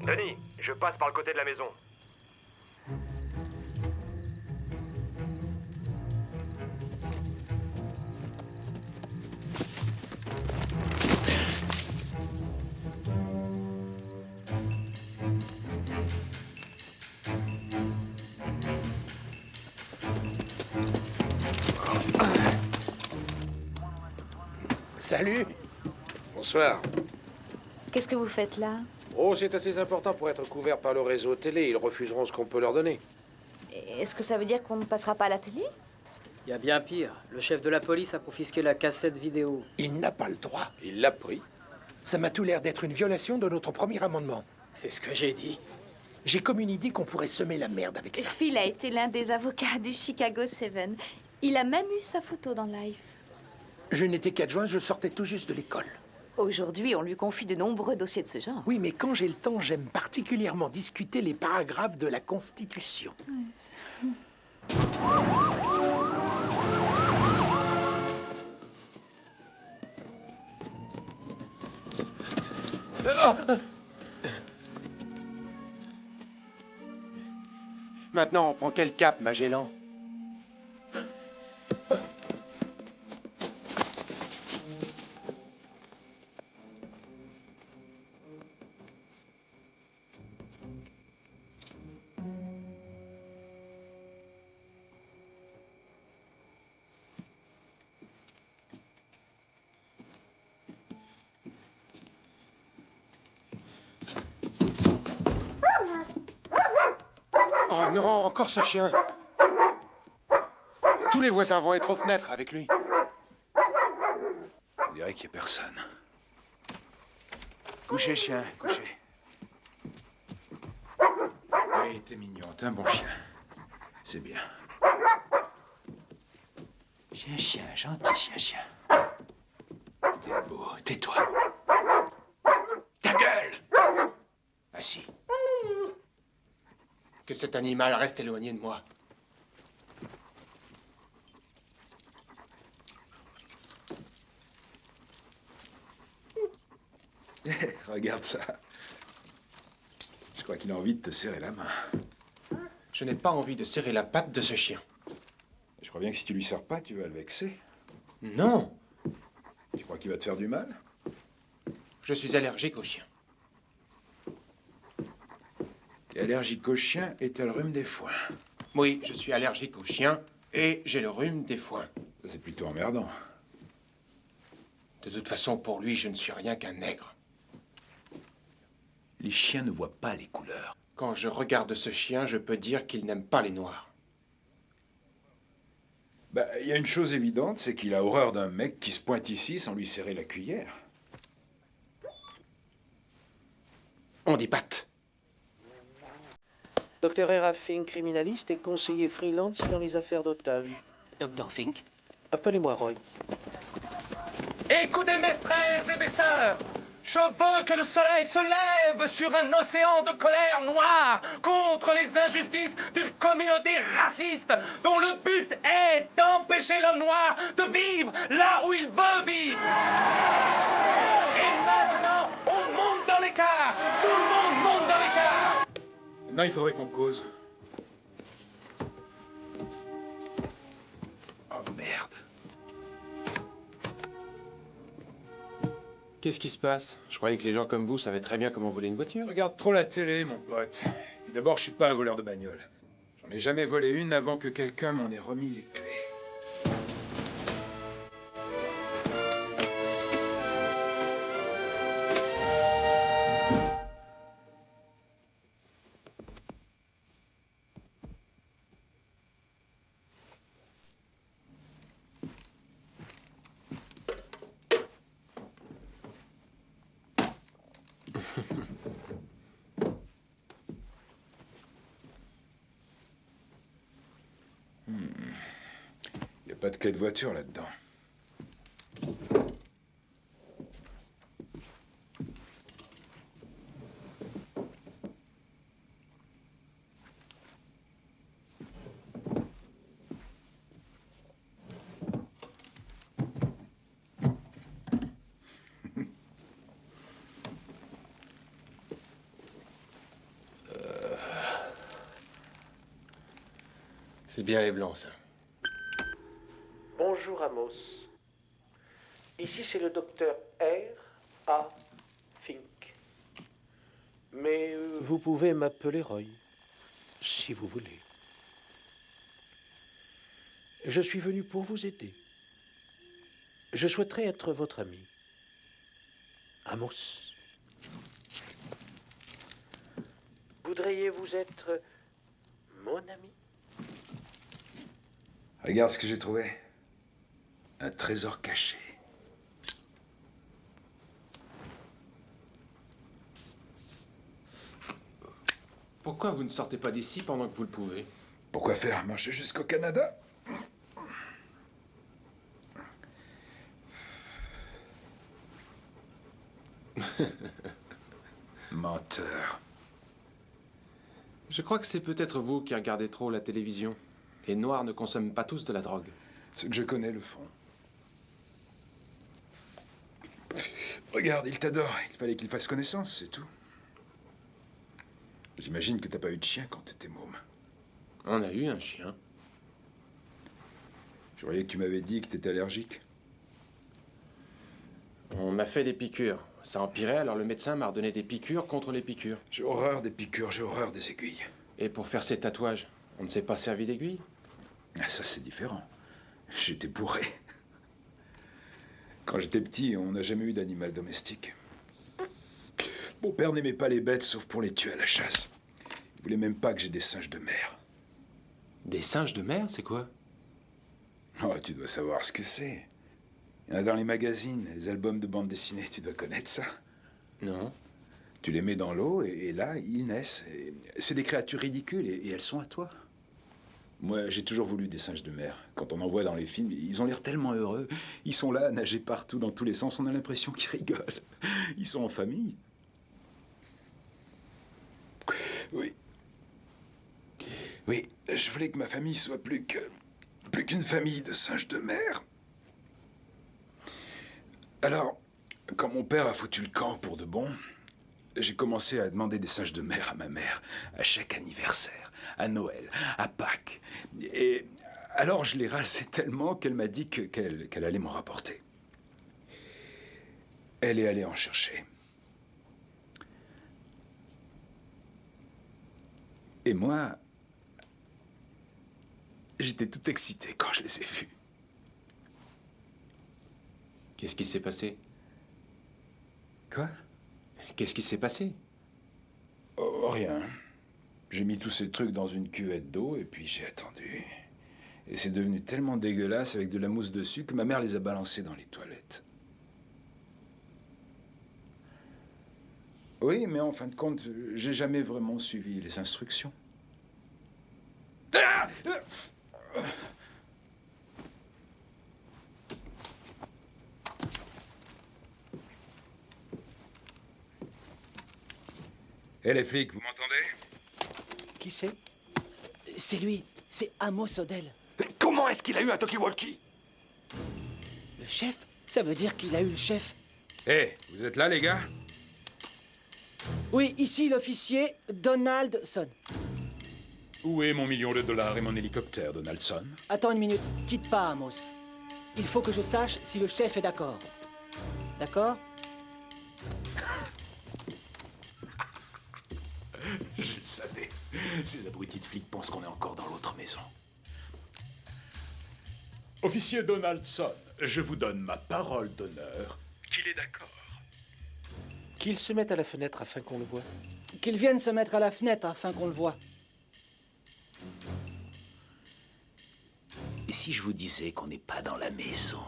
Denis, je passe par le côté de la maison. Salut. Bonsoir. Qu'est-ce que vous faites là? Oh, c'est assez important pour être couvert par le réseau télé. Ils refuseront ce qu'on peut leur donner. Est-ce que ça veut dire qu'on ne passera pas à la télé? Il y a bien pire. Le chef de la police a confisqué la cassette vidéo. Il n'a pas le droit. Il l'a pris. Ça m'a tout l'air d'être une violation de notre premier amendement. C'est ce que j'ai dit. J'ai comme une idée qu'on pourrait semer la merde avec ça. Phil a été l'un des avocats du Chicago 7. Il a même eu sa photo dans Life. Je n'étais qu'adjoint, je sortais tout juste de l'école. Aujourd'hui, on lui confie de nombreux dossiers de ce genre. Oui, mais quand j'ai le temps, j'aime particulièrement discuter les paragraphes de la Constitution. Maintenant, on prend quel cap, Magellan? Oh non, encore ce chien. Tous les voisins vont être aux fenêtres avec lui. On dirait qu'il n'y a personne. Couchez, chien, couchez. Oui, t'es mignon, t'es un bon chien. C'est bien. Chien, gentil chien. T'es beau, tais-toi. Ta gueule! Assis. Que cet animal reste éloigné de moi. Regarde ça. Je crois qu'il a envie de te serrer la main. Je n'ai pas envie de serrer la patte de ce chien. Je crois bien que si tu lui serres pas, tu vas le vexer. Non. Tu crois qu'il va te faire du mal? Je suis allergique aux chiens. T'es allergique aux chiens et t'as le rhume des foins. Oui, je suis allergique aux chiens et j'ai le rhume des foins. Ça, c'est plutôt emmerdant. De toute façon, pour lui, je ne suis rien qu'un nègre. Les chiens ne voient pas les couleurs. Quand je regarde ce chien, je peux dire qu'il n'aime pas les noirs. Bah, il y a une chose évidente, c'est qu'il a horreur d'un mec qui se pointe ici sans lui serrer la cuillère. On dit patte. Dr. Hera Fink, criminaliste et conseiller freelance dans les affaires d'otages. Dr. Fink? Appelez-moi Roy. Écoutez mes frères et mes sœurs, je veux que le soleil se lève sur un océan de colère noire contre les injustices d'une communauté raciste dont le but est d'empêcher l'homme noir de vivre là où il veut vivre. Et maintenant, on monte dans l'écart. Tout le monde monte dans l'écart. Maintenant, il faudrait qu'on cause. Oh merde. Qu'est-ce qui se passe? Je croyais que les gens comme vous savaient très bien comment voler une voiture. Je regarde trop la télé, mon pote. D'abord, je suis pas un voleur de bagnole. J'en ai jamais volé une avant que quelqu'un m'en ait remis les clés. Il n'y a pas de clé de voiture là-dedans. C'est bien les blancs, ça. Bonjour Amos. Ici c'est le docteur R.A. Fink. Mais vous pouvez m'appeler Roy, si vous voulez. Je suis venu pour vous aider. Je souhaiterais être votre ami. Amos. Voudriez-vous être mon ami? Regarde ce que j'ai trouvé. Un trésor caché. Pourquoi vous ne sortez pas d'ici pendant que vous le pouvez? Pourquoi faire? Marcher jusqu'au Canada? Menteur. Je crois que c'est peut-être vous qui regardez trop la télévision. Les Noirs ne consomment pas tous de la drogue. Ceux que je connais le font. Regarde, il t'adore. Il fallait qu'il fasse connaissance, c'est tout. J'imagine que t'as pas eu de chien quand t'étais môme. On a eu un chien. Je croyais que tu m'avais dit que t'étais allergique. On m'a fait des piqûres. Ça empirait, alors le médecin m'a redonné des piqûres contre les piqûres. J'ai horreur des piqûres, j'ai horreur des aiguilles. Et pour faire ces tatouages, on ne s'est pas servi d'aiguilles? Ah, ça, c'est différent. J'étais bourré. Quand j'étais petit, on n'a jamais eu d'animal domestique. Mon père n'aimait pas les bêtes, sauf pour les tuer à la chasse. Il voulait même pas que j'ai des singes de mer. Des singes de mer, c'est quoi? Oh, tu dois savoir ce que c'est. Il y en a dans les magazines, les albums de bande dessinée, tu dois connaître ça. Non. Tu les mets dans l'eau et là, ils naissent. C'est des créatures ridicules et elles sont à toi. Moi, j'ai toujours voulu des singes de mer. Quand on en voit dans les films, ils ont l'air tellement heureux. Ils sont là à nager partout, dans tous les sens. On a l'impression qu'ils rigolent. Ils sont en famille. Oui. Oui, je voulais que ma famille soit plus qu'une famille de singes de mer. Alors, quand mon père a foutu le camp pour de bon, j'ai commencé à demander des singes de mer à ma mère, à chaque anniversaire, à Noël, à Pâques. Et alors je l'ai rasé tellement qu'elle m'a dit qu'elle allait m'en rapporter. Elle est allée en chercher. Et moi, j'étais tout excité quand je les ai vus. Qu'est-ce qui s'est passé? Quoi? Qu'est-ce qui s'est passé? Oh, rien. J'ai mis tous ces trucs dans une cuvette d'eau et puis j'ai attendu. Et c'est devenu tellement dégueulasse avec de la mousse dessus que ma mère les a balancés dans les toilettes. Oui, mais en fin de compte, j'ai jamais vraiment suivi les instructions. Ah! Hé, les flics, vous m'entendez? Qui c'est? C'est lui, c'est Amos Odell. Comment est-ce qu'il a eu un talkie-walkie? Le chef? Ça veut dire qu'il a eu le chef. Hé, vous êtes là, les gars? Oui, ici l'officier Donaldson. Où est mon $1 million et mon hélicoptère, Donaldson? Attends une minute, quitte pas, Amos. Il faut que je sache si le chef est d'accord. D'accord? Je le savais. Ces abrutis de flics pensent qu'on est encore dans l'autre maison. Officier Donaldson, je vous donne ma parole d'honneur qu'il est d'accord. Qu'il se mette à la fenêtre afin qu'on le voie. Qu'ils viennent se mettre à la fenêtre afin qu'on le voie. Et si je vous disais qu'on n'est pas dans la maison?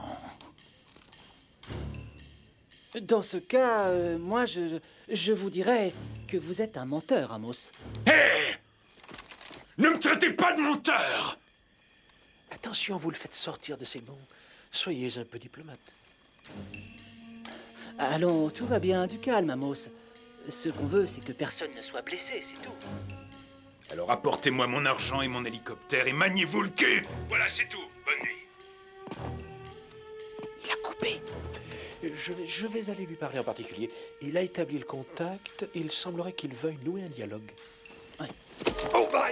Dans ce cas, moi, je vous dirais que vous êtes un menteur, Amos. Hé! Ne me traitez pas de menteur! Attention, vous le faites sortir de ses gonds. Soyez un peu diplomate. Allons, tout va bien, du calme, Amos. Ce qu'on veut, c'est que personne ne soit blessé, c'est tout. Alors apportez-moi mon argent et mon hélicoptère et maniez-vous le cul! Voilà, c'est tout. Bonne nuit. Il a coupé. Je vais aller lui parler en particulier. Il a établi le contact et il semblerait qu'il veuille nouer un dialogue. Ouais. Oh, bah,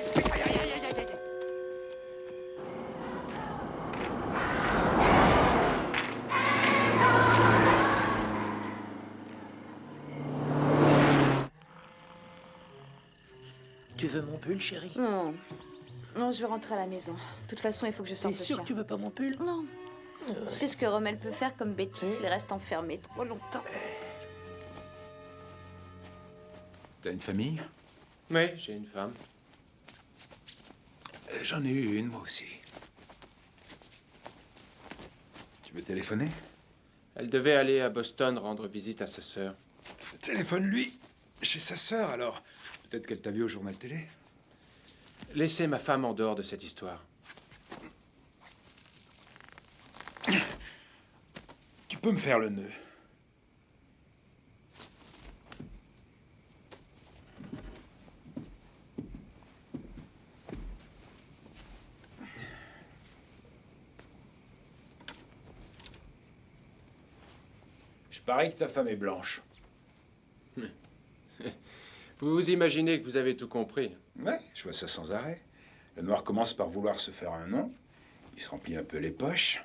Tu veux mon pull, chérie? Non. Non, je veux rentrer à la maison. De toute façon, il faut que je sorte T'es le sûr chien. que tu veux pas mon pull? Non. Tu sais ce que Rommel peut faire comme bêtise s'il reste enfermé trop longtemps. T'as une famille? Oui, j'ai une femme. J'en ai eu une, moi aussi. Tu veux téléphoner? Elle devait aller à Boston rendre visite à sa sœur. Téléphone-lui. Chez sa sœur, alors. Peut-être qu'elle t'a vu au journal télé. Laissez ma femme en dehors de cette histoire. Tu peux me faire le nœud. Je parie que ta femme est blanche. Vous vous imaginez que vous avez tout compris. Ouais, je vois ça sans arrêt. Le noir commence par vouloir se faire un nom. Il se remplit un peu les poches.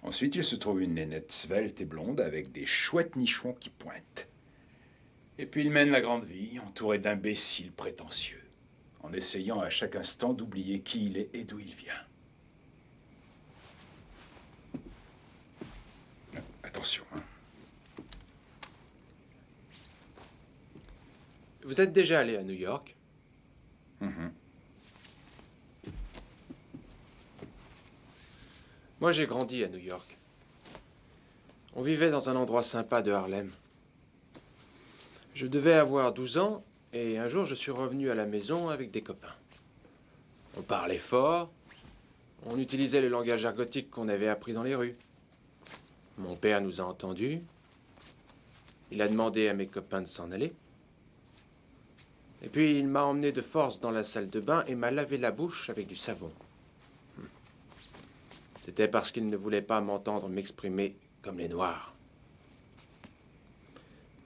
Ensuite, il se trouve une nénette svelte et blonde avec des chouettes nichons qui pointent. Et puis il mène la grande vie, entouré d'imbéciles prétentieux, en essayant à chaque instant d'oublier qui il est et d'où il vient. Attention, hein. Vous êtes déjà allé à New York? Moi, j'ai grandi à New York. On vivait dans un endroit sympa de Harlem. Je devais avoir 12 ans, et un jour, je suis revenu à la maison avec des copains. On parlait fort, on utilisait le langage argotique qu'on avait appris dans les rues. Mon père nous a entendus. Il a demandé à mes copains de s'en aller. Et puis, il m'a emmené de force dans la salle de bain et m'a lavé la bouche avec du savon. C'était parce qu'il ne voulait pas m'entendre m'exprimer comme les Noirs.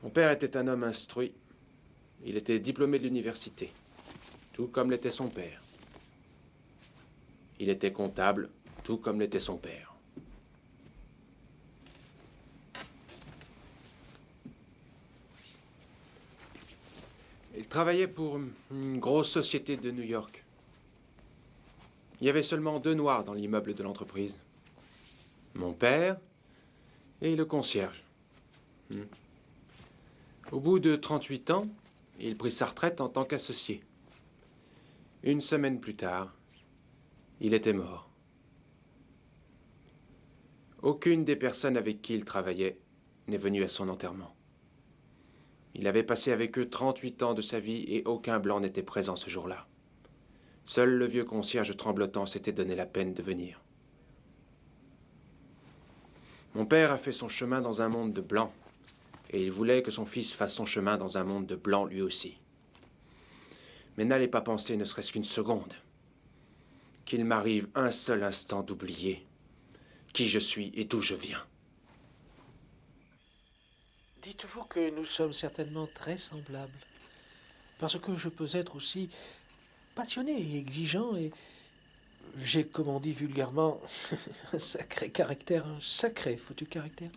Mon père était un homme instruit. Il était diplômé de l'université, tout comme l'était son père. Il était comptable, tout comme l'était son père. Il travaillait pour une grosse société de New York. Il y avait seulement 2 Noirs dans l'immeuble de l'entreprise. Mon père et le concierge. Au bout de 38 ans, il prit sa retraite en tant qu'associé. Une semaine plus tard, il était mort. Aucune des personnes avec qui il travaillait n'est venue à son enterrement. Il avait passé avec eux 38 ans de sa vie et aucun blanc n'était présent ce jour-là. Seul le vieux concierge tremblotant s'était donné la peine de venir. Mon père a fait son chemin dans un monde de blancs, et il voulait que son fils fasse son chemin dans un monde de blancs lui aussi. Mais n'allez pas penser ne serait-ce qu'une seconde qu'il m'arrive un seul instant d'oublier qui je suis et d'où je viens. Dites-vous que nous sommes certainement très semblables. Parce que je peux être aussi passionné et exigeant et J'ai, comme on dit vulgairement, un sacré caractère, un sacré foutu caractère.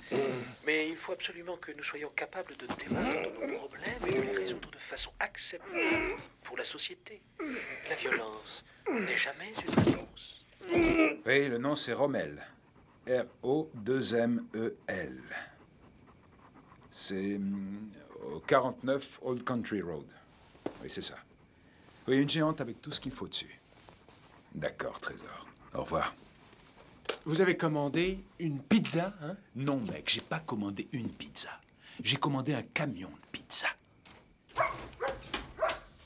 Mais il faut absolument que nous soyons capables de débattre de nos problèmes et de les résoudre de façon acceptable pour la société. La violence n'est jamais une réponse. Oui, le nom c'est Rommel. R-O-2-M-E-L. C'est au 49 Old Country Road. Oui, c'est ça. Oui, une géante avec tout ce qu'il faut dessus. D'accord, Trésor. Au revoir. Vous avez commandé une pizza, hein? Non, mec, j'ai pas commandé une pizza. J'ai commandé un camion de pizza.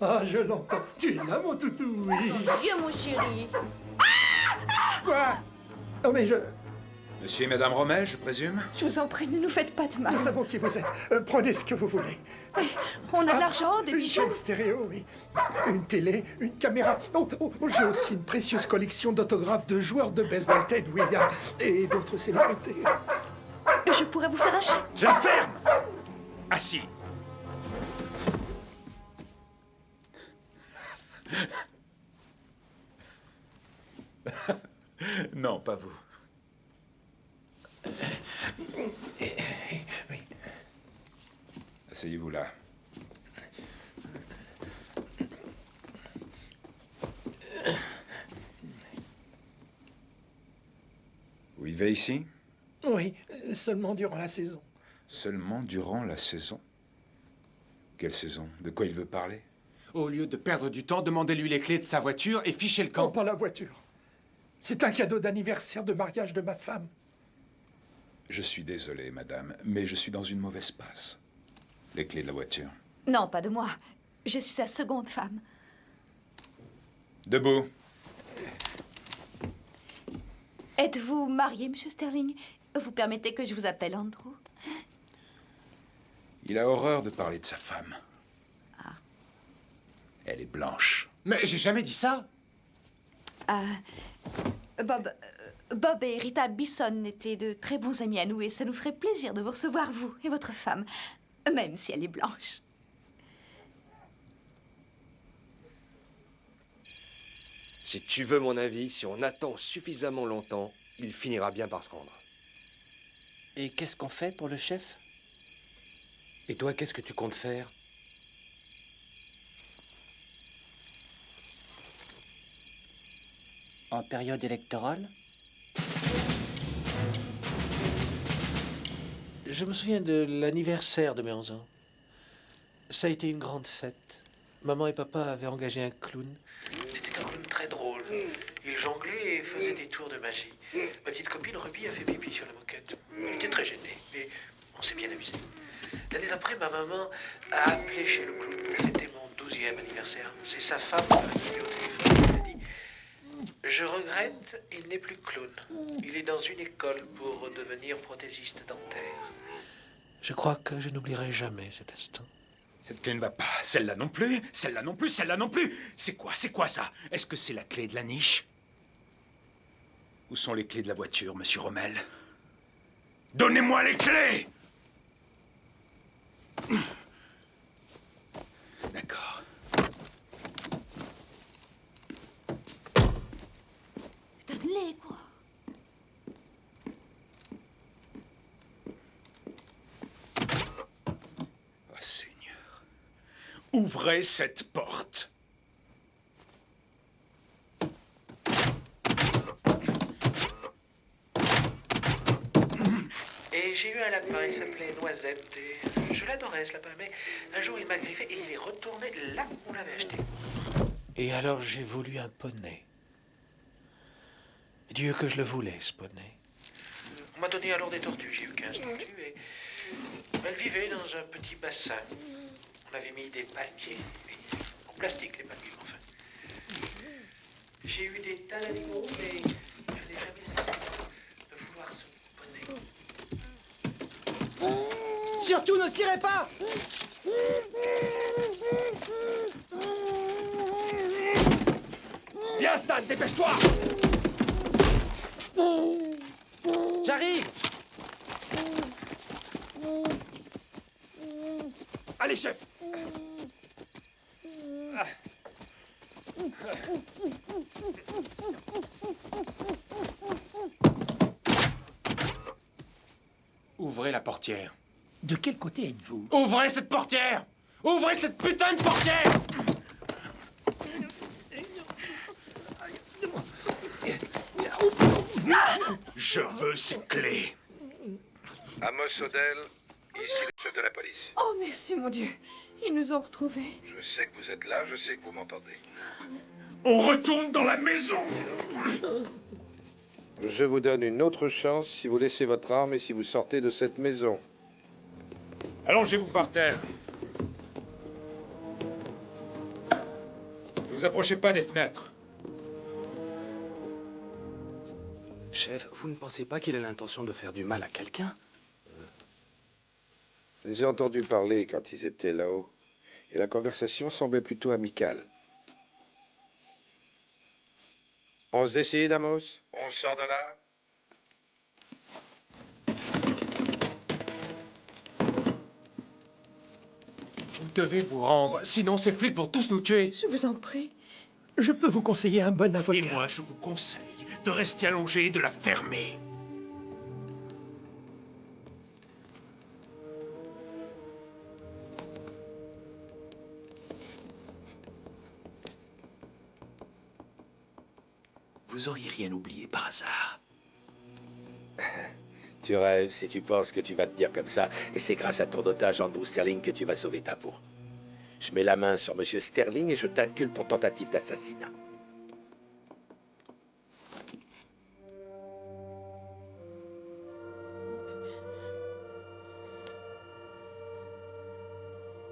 Ah, je l'entends. Tu es là, mon toutou, oui. Dieu, mon chéri. Quoi? Oh, mais je... Monsieur et Madame Rommel, je présume? Je vous en prie, ne nous faites pas de mal. Nous savons qui vous êtes. Prenez ce que vous voulez. On a de l'argent, des Une bijoux. chaîne stéréo, oui. Une télé, une caméra. Oh, j'ai aussi une précieuse collection d'autographes de joueurs de baseball, Ted Williams et d'autres célébrités. Je pourrais vous faire un chèque. Je ferme! Assis. Non, pas vous. Oui. Asseyez-vous là. Vous vivez ici? Oui, seulement durant la saison. Seulement durant la saison? Quelle saison? De quoi il veut parler? Au lieu de perdre du temps, demandez-lui les clés de sa voiture et fichez le camp. Non, pas la voiture. C'est un cadeau d'anniversaire de mariage de ma femme. Je suis désolé, madame, mais je suis dans une mauvaise passe. Les clés de la voiture. Non, pas de moi. Je suis sa seconde femme. Debout. Êtes-vous marié, Monsieur Sterling? Vous permettez que je vous appelle Andrew? Il a horreur de parler de sa femme. Ah. Elle est blanche. Mais j'ai jamais dit ça. Bob et Rita Bisson étaient de très bons amis à nous et ça nous ferait plaisir de vous recevoir, vous et votre femme, même si elle est blanche. Si tu veux mon avis, si on attend suffisamment longtemps, il finira bien par se rendre. Et qu'est-ce qu'on fait pour le chef? Et toi, qu'est-ce que tu comptes faire? En période électorale? Je me souviens de l'anniversaire de mes 11 ans. Ça a été une grande fête. Maman et papa avaient engagé un clown. C'était un clown très drôle. Il jonglait et faisait des tours de magie. Ma petite copine Ruby a fait pipi sur la moquette. Elle était très gênée, mais on s'est bien amusé. L'année d'après, ma maman a appelé chez le clown. C'était mon 12e anniversaire. C'est sa femme qui est au téléphone. Elle a dit: je regrette, il n'est plus clown. Il est dans une école pour devenir prothésiste dentaire. Je crois que je n'oublierai jamais cet instant. Cette clé ne va pas. Celle-là non plus. Celle-là non plus. Celle-là non plus. C'est quoi ça? Est-ce que c'est la clé de la niche? Où sont les clés de la voiture, monsieur Rommel? Donnez-moi les clés! D'accord. Donne-les, quoi. Oh, Seigneur. Ouvrez cette porte. Et j'ai eu un lapin, il s'appelait Noisette, et je l'adorais ce lapin, mais un jour il m'a griffé et il est retourné là où on l'avait acheté. Et alors j'ai voulu un poney. Dieu que je le voulais, ce poney. On m'a donné alors des tortues, j'ai eu 15 tortues, et elles vivaient dans un petit bassin. On avait mis des palmiers, en plastique les palmiers, enfin. J'ai eu des tas d'animaux, mais je n'ai jamais cessé de vouloir ce poney. Surtout ne tirez pas! Viens, Stan, dépêche-toi! J'arrive! Allez, chef! Ouvrez la portière. De quel côté êtes-vous? Ouvrez cette portière! Ouvrez cette putain de portière! Je veux ces clés. Amos Odell, ici le chef de la police. Oh, merci, mon Dieu. Ils nous ont retrouvés. Je sais que vous êtes là, je sais que vous m'entendez. On retourne dans la maison. Je vous donne une autre chance si vous laissez votre arme et si vous sortez de cette maison. Allongez-vous par terre. Ne vous approchez pas des fenêtres. Chef, vous ne pensez pas qu'il a l'intention de faire du mal à quelqu'un? Je les ai entendus parler quand ils étaient là-haut. Et la conversation semblait plutôt amicale. On se décide, Amos? On sort de là. Vous devez vous rendre, sinon ces flics vont tous nous tuer. Je vous en prie. Je peux vous conseiller un bon avocat. Et moi, je vous conseille de rester allongé et de la fermer. Vous auriez rien oublié par hasard. Tu rêves si tu penses que tu vas te dire comme ça, et c'est grâce à ton otage Andrew Sterling que tu vas sauver ta peau. Je mets la main sur Monsieur Sterling et je t'incule pour tentative d'assassinat.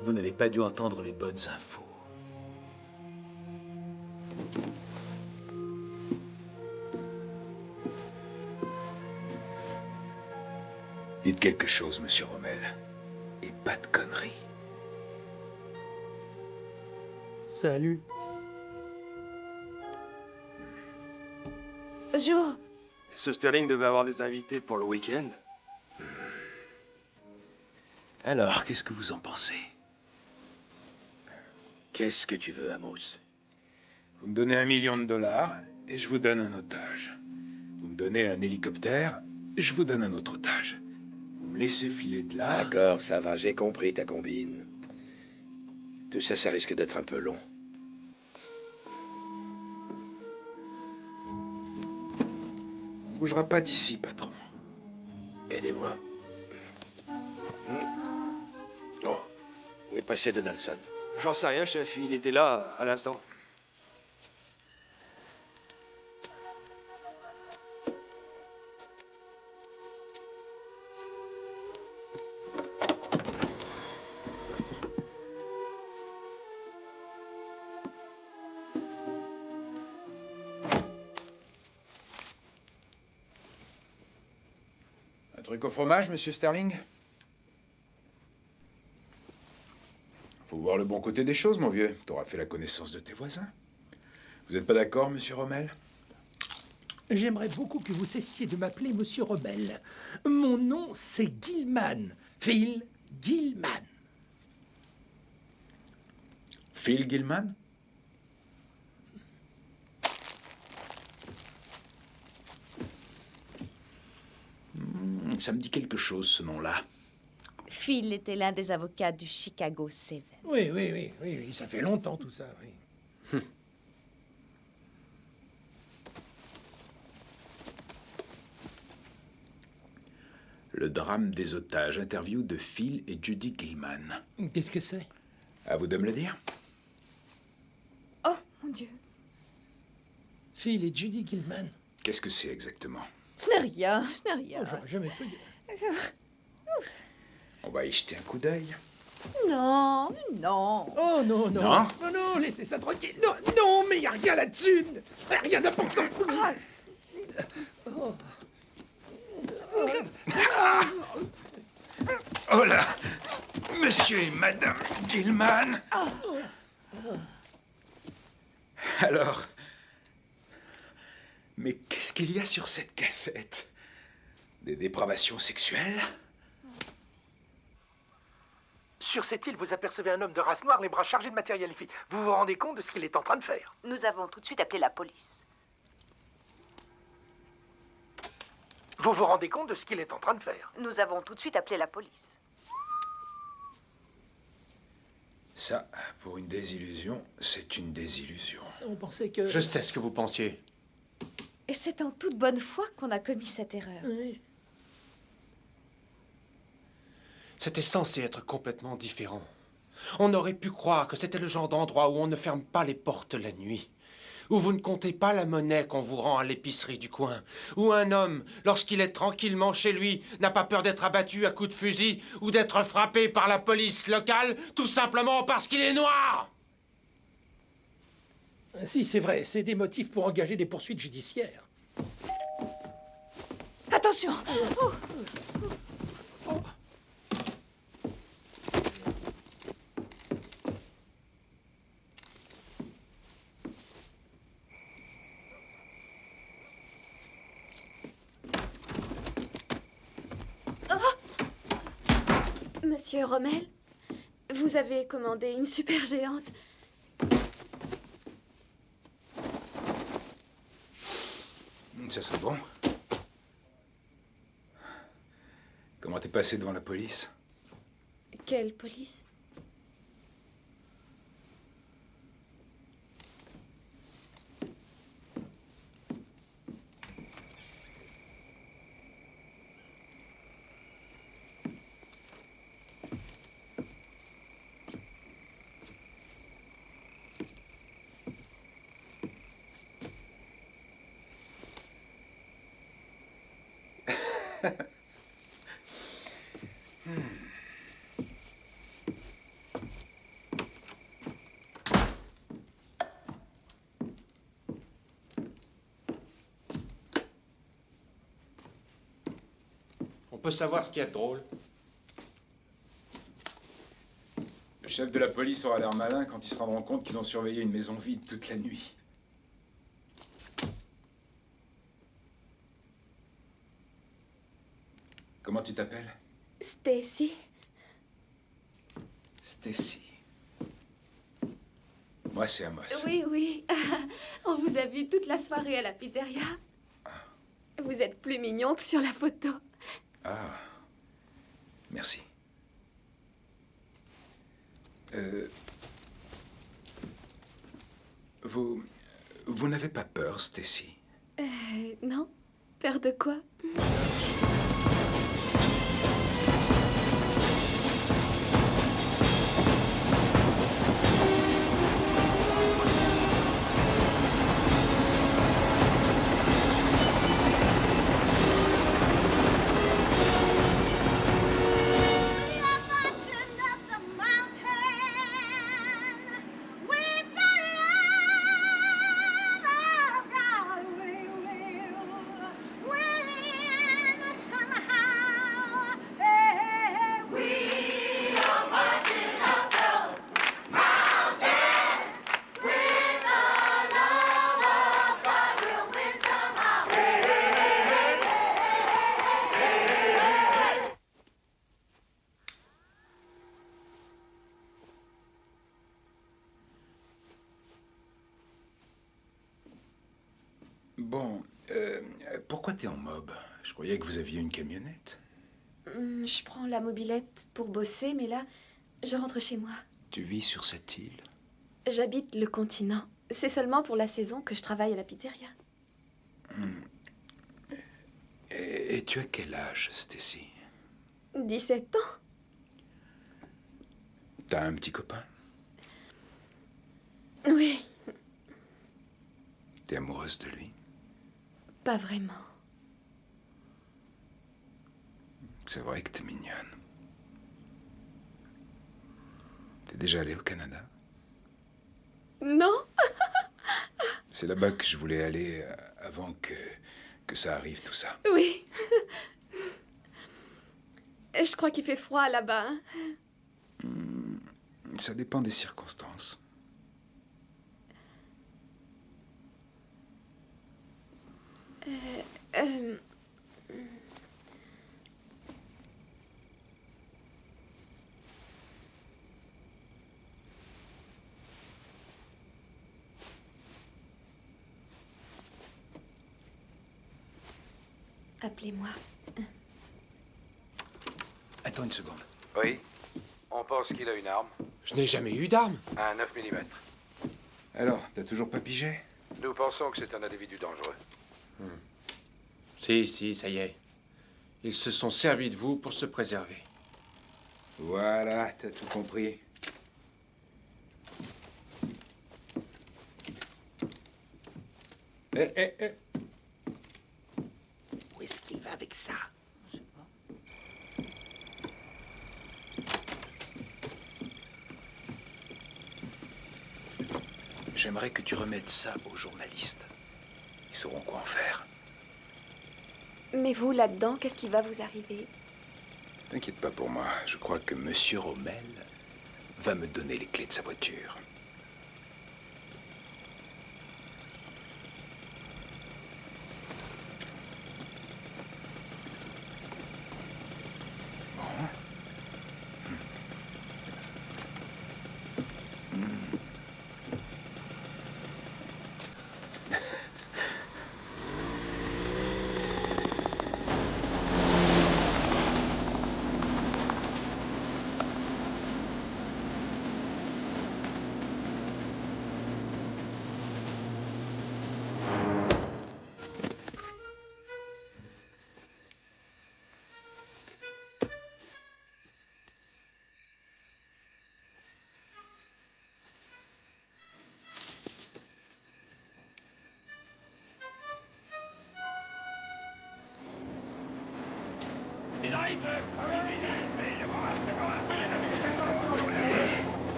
Vous n'avez pas dû entendre les bonnes infos. Dites quelque chose, Monsieur Rommel. Et pas de conneries. Salut. Bonjour. Ce Sterling devait avoir des invités pour le week-end. Alors, qu'est-ce que vous en pensez? Qu'est-ce que tu veux, Amos? Vous me donnez $1 million et je vous donne un otage. Vous me donnez un hélicoptère et je vous donne un autre otage. Vous me laissez filer de là. D'accord, ça va, j'ai compris ta combine. Tout ça, ça risque d'être un peu long. On bougera pas d'ici, patron. Aidez-moi. Oh, où est passé Donaldson? J'en sais rien, chef. Il était là, à l'instant. Un truc au fromage, Monsieur Sterling? Faut voir le bon côté des choses, mon vieux. T'auras fait la connaissance de tes voisins. Vous n'êtes pas d'accord, Monsieur Rommel? J'aimerais beaucoup que vous cessiez de m'appeler Monsieur Rommel. Mon nom, c'est Gilman. Phil Gilman. Phil Gilman? Ça me dit quelque chose, ce nom-là. Phil était l'un des avocats du Chicago 7. Oui, ça fait longtemps tout ça, oui. Le drame des otages, interview de Phil et Judy Gilman. Qu'est-ce que c'est? À vous de me le dire. Oh, mon Dieu. Phil et Judy Gilman. Qu'est-ce que c'est exactement? Ce n'est rien, ce n'est rien. Oh, j'aurais jamais cru. On va y jeter un coup d'œil. Non. Oh non. Non, laissez ça tranquille. Non, mais il n'y a rien là-dessus. Rien d'important. Oh là! Monsieur et Madame Gilman! Alors... Mais qu'est-ce qu'il y a sur cette cassette? Des dépravations sexuelles? Sur cette île, vous apercevez un homme de race noire, les bras chargés de matériel IFI. Vous vous rendez compte de ce qu'il est en train de faire? Nous avons tout de suite appelé la police. Vous vous rendez compte de ce qu'il est en train de faire? Nous avons tout de suite appelé la police. Ça, pour une désillusion, c'est une désillusion. On pensait que... Je sais ce que vous pensiez. Et c'est en toute bonne foi qu'on a commis cette erreur. Oui. C'était censé être complètement différent. On aurait pu croire que c'était le genre d'endroit où on ne ferme pas les portes la nuit, où vous ne comptez pas la monnaie qu'on vous rend à l'épicerie du coin, où un homme, lorsqu'il est tranquillement chez lui, n'a pas peur d'être abattu à coups de fusil ou d'être frappé par la police locale, tout simplement parce qu'il est noir. Si, c'est vrai, c'est des motifs pour engager des poursuites judiciaires. Attention! Monsieur Rommel, vous avez commandé une super géante. Ça sent bon. Comment t'es passé devant la police? Quelle police? On peut savoir ce qu'il y a de drôle. Le chef de la police aura l'air malin quand il se rendra compte qu'ils ont surveillé une maison vide toute la nuit. Comment tu t'appelles? Stacy. Stacy. Moi, c'est Amos. Oui, oui. On vous a vu toute la soirée à la pizzeria. Vous êtes plus mignon que sur la photo. Ah. Merci. Vous n'avez pas peur, Stacy? Non. Peur de quoi? Bon, pourquoi t'es en mob? Je croyais que vous aviez une camionnette. Je prends la mobilette pour bosser, mais là, je rentre chez moi. Tu vis sur cette île? J'habite le continent. C'est seulement pour la saison que je travaille à la pizzeria. Et tu as quel âge, Stacy? 17 ans. T'as un petit copain? Oui. T'es amoureuse de lui? Pas vraiment. C'est vrai que t'es mignonne. T'es déjà allée au Canada? Non. C'est là-bas que je voulais aller avant que ça arrive, tout ça. Oui. Je crois qu'il fait froid là-bas. Ça dépend des circonstances. Appelez-moi. Attends une seconde. Oui. On pense qu'il a une arme. Je n'ai jamais eu d'arme. Un 9 mm. Alors, t'as toujours pas pigé? Nous pensons que c'est un individu dangereux. Si, ça y est. Ils se sont servis de vous pour se préserver. Voilà, t'as tout compris. Où est-ce qu'il va avec ça? J'aimerais que tu remettes ça aux journalistes. Ils sauront quoi en faire. Mais vous, là-dedans, qu'est-ce qui va vous arriver? T'inquiète pas pour moi. Je crois que Monsieur Rommel va me donner les clés de sa voiture.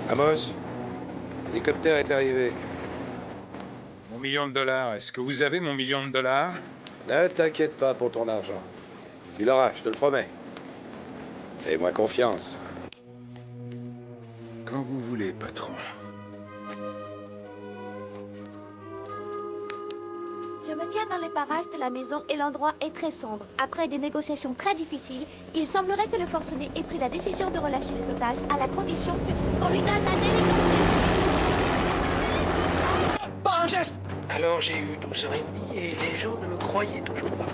Amos, l'hélicoptère est arrivé. Mon million de dollars, est-ce que vous avez mon million de dollars? Ne t'inquiète pas pour ton argent. Tu l'auras, je te le promets. Fais-moi confiance. Quand vous voulez, patron. Je me tiens dans les parages de la maison et l'endroit est très sombre. Après des négociations très difficiles, il semblerait que le forcené ait pris la décision de relâcher les otages à la condition qu'on lui donne la délivrance. Pas un geste! Alors j'ai eu 12h30 et les gens ne me croyaient toujours pas.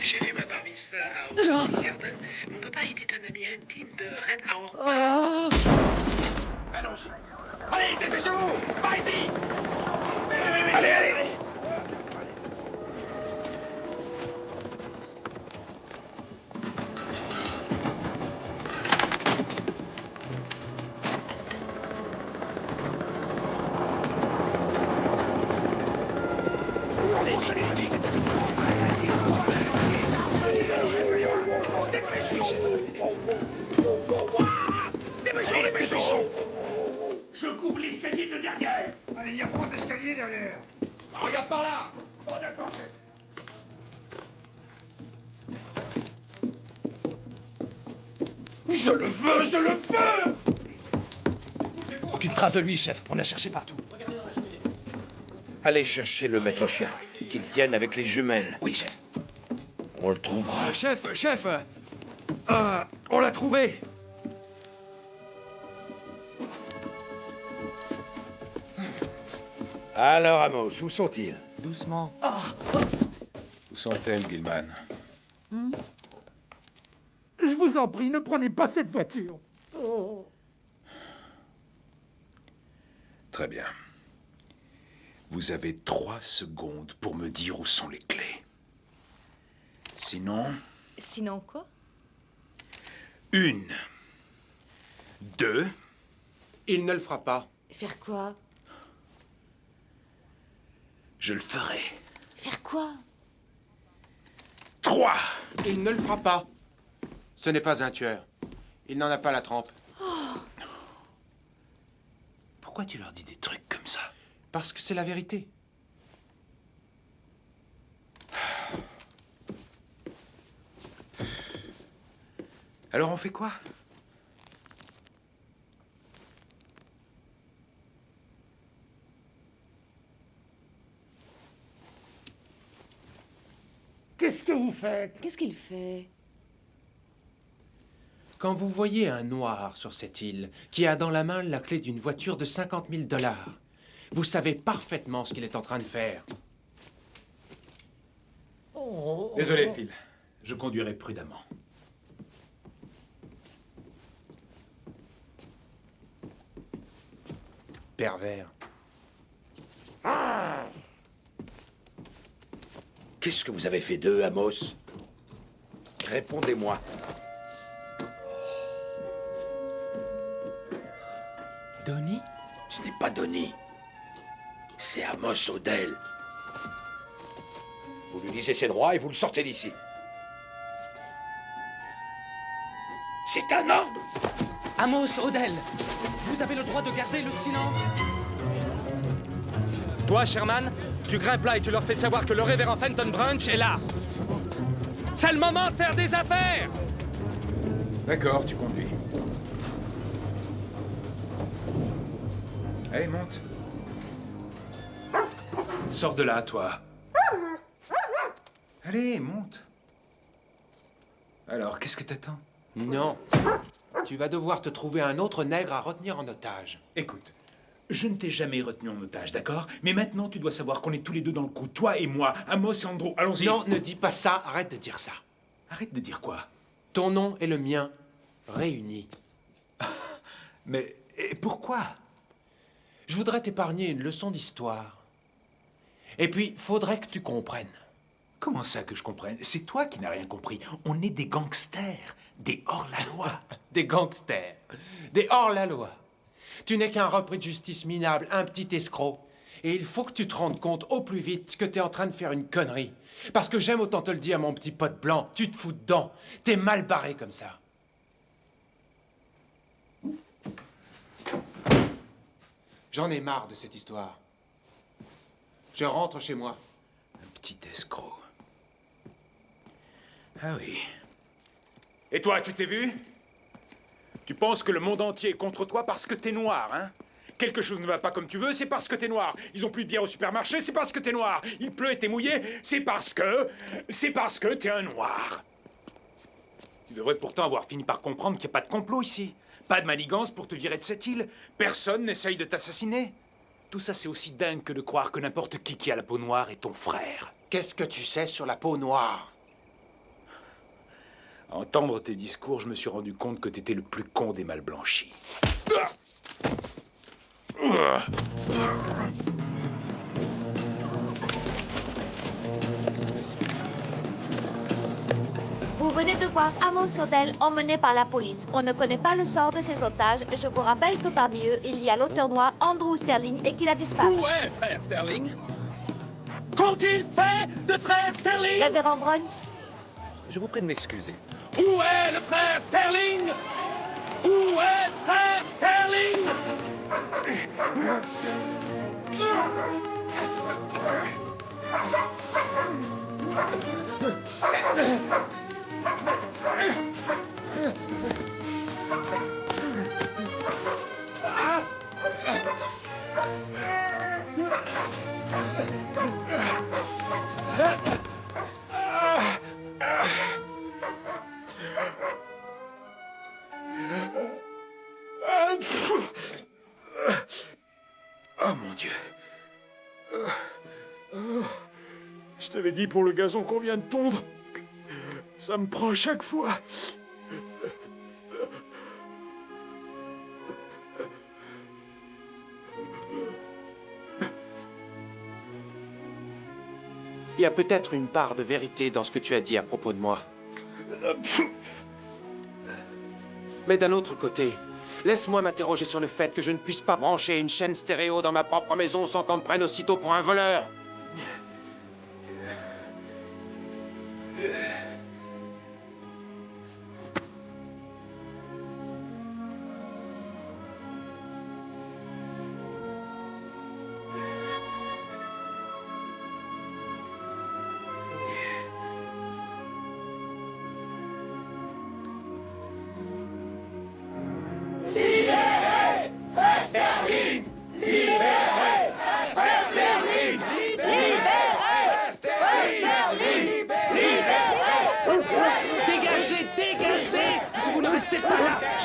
J'ai fait ma bar mitzvah à Oxy-Certain. Mon papa était un ami intime de Ren Auerbach. Allons-y. Allez, dépêchez-vous! Par ici! Allez, allez! Dépêchons! Je couvre l'escalier de derrière! Allez, il n'y a pas d'escalier derrière! Regarde par là! Bon, d'accord, chef. Je le veux! Je le veux! Aucune trace de lui, chef. On a cherché partout. Allez chercher le maître chien. Qu'il vienne avec les jumelles. Oui, chef. On le trouvera. Chef! On l'a trouvé! Alors, Amos, où sont-ils? Doucement. Où sont-elles, Gilman? Je vous en prie, ne prenez pas cette voiture. Très bien. Vous avez 3 secondes pour me dire où sont les clés. Sinon... Sinon quoi? 1, 2... Il ne le fera pas. Faire quoi? Je le ferai. Faire quoi? 3. Il ne le fera pas. Ce n'est pas un tueur. Il n'en a pas la trempe. Pourquoi tu leur dis des trucs comme ça? Parce que c'est la vérité. Alors on fait quoi? Qu'est-ce que vous faites? Qu'est-ce qu'il fait? Quand vous voyez un noir sur cette île qui a dans la main la clé d'une voiture de 50 000 $, vous savez parfaitement ce qu'il est en train de faire. Désolé, Phil. Je conduirai prudemment. Pervers. Qu'est-ce que vous avez fait d'eux, Amos? Répondez-moi. Donnie? Ce n'est pas Donnie. C'est Amos Odell. Vous lui lisez ses droits et vous le sortez d'ici. C'est un ordre! Amos Odell, vous avez le droit de garder le silence. Toi, Sherman, tu grimpes là et tu leur fais savoir que le révérend Fenton Brunch est là. C'est le moment de faire des affaires! D'accord, tu conduis. Allez, monte. Sors de là, toi. Allez, monte. Alors, qu'est-ce que t'attends? Non. Tu vas devoir te trouver un autre nègre à retenir en otage. Écoute, je ne t'ai jamais retenu en otage, d'accord? Mais maintenant, tu dois savoir qu'on est tous les deux dans le coup, toi et moi, Amos et Andrew. Allons-y. Non, ne dis pas ça, arrête de dire ça. Arrête de dire quoi? Ton nom et le mien, réunis. Mais et pourquoi? Je voudrais t'épargner une leçon d'histoire. Et puis, faudrait que tu comprennes. Comment ça que je comprenne? C'est toi qui n'as rien compris. On est des gangsters, des hors-la-loi. Des gangsters, des hors-la-loi. Tu n'es qu'un repris de justice minable, un petit escroc. Et il faut que tu te rendes compte au plus vite que t'es en train de faire une connerie. Parce que j'aime autant te le dire, mon petit pote blanc, tu te fous dedans. T'es mal barré comme ça. J'en ai marre de cette histoire. Je rentre chez moi. Un petit escroc. Ah oui. Et toi, tu t'es vu? Tu penses que le monde entier est contre toi parce que t'es noir, hein? Quelque chose ne va pas comme tu veux, c'est parce que t'es noir. Ils ont plus de bière au supermarché, c'est parce que t'es noir. Il pleut et t'es mouillé, c'est parce que t'es un noir. Tu devrais pourtant avoir fini par comprendre qu'il n'y a pas de complot ici. Pas de manigance pour te virer de cette île. Personne n'essaye de t'assassiner. Tout ça, c'est aussi dingue que de croire que n'importe qui a la peau noire est ton frère. Qu'est-ce que tu sais sur la peau noire? À entendre tes discours, je me suis rendu compte que t'étais le plus con des mal blanchis. Vous venez de voir Amos Odell emmené par la police. On ne connaît pas le sort de ses otages. Je vous rappelle que parmi eux, il y a l'auteur noir Andrew Sterling et qu'il a disparu. Où est frère Sterling? Qu'ont-ils fait de frère Sterling? Révérend Brunch. Je vous prie de m'excuser. Où est le frère Sterling? Où est frère Sterling? Oh mon Dieu. Je t'avais dit pour le gazon qu'on vient de tondre. Ça me prend à chaque fois. Il y a peut-être une part de vérité dans ce que tu as dit à propos de moi. Mais d'un autre côté, laisse-moi m'interroger sur le fait que je ne puisse pas brancher une chaîne stéréo dans ma propre maison sans qu'on me prenne aussitôt pour un voleur.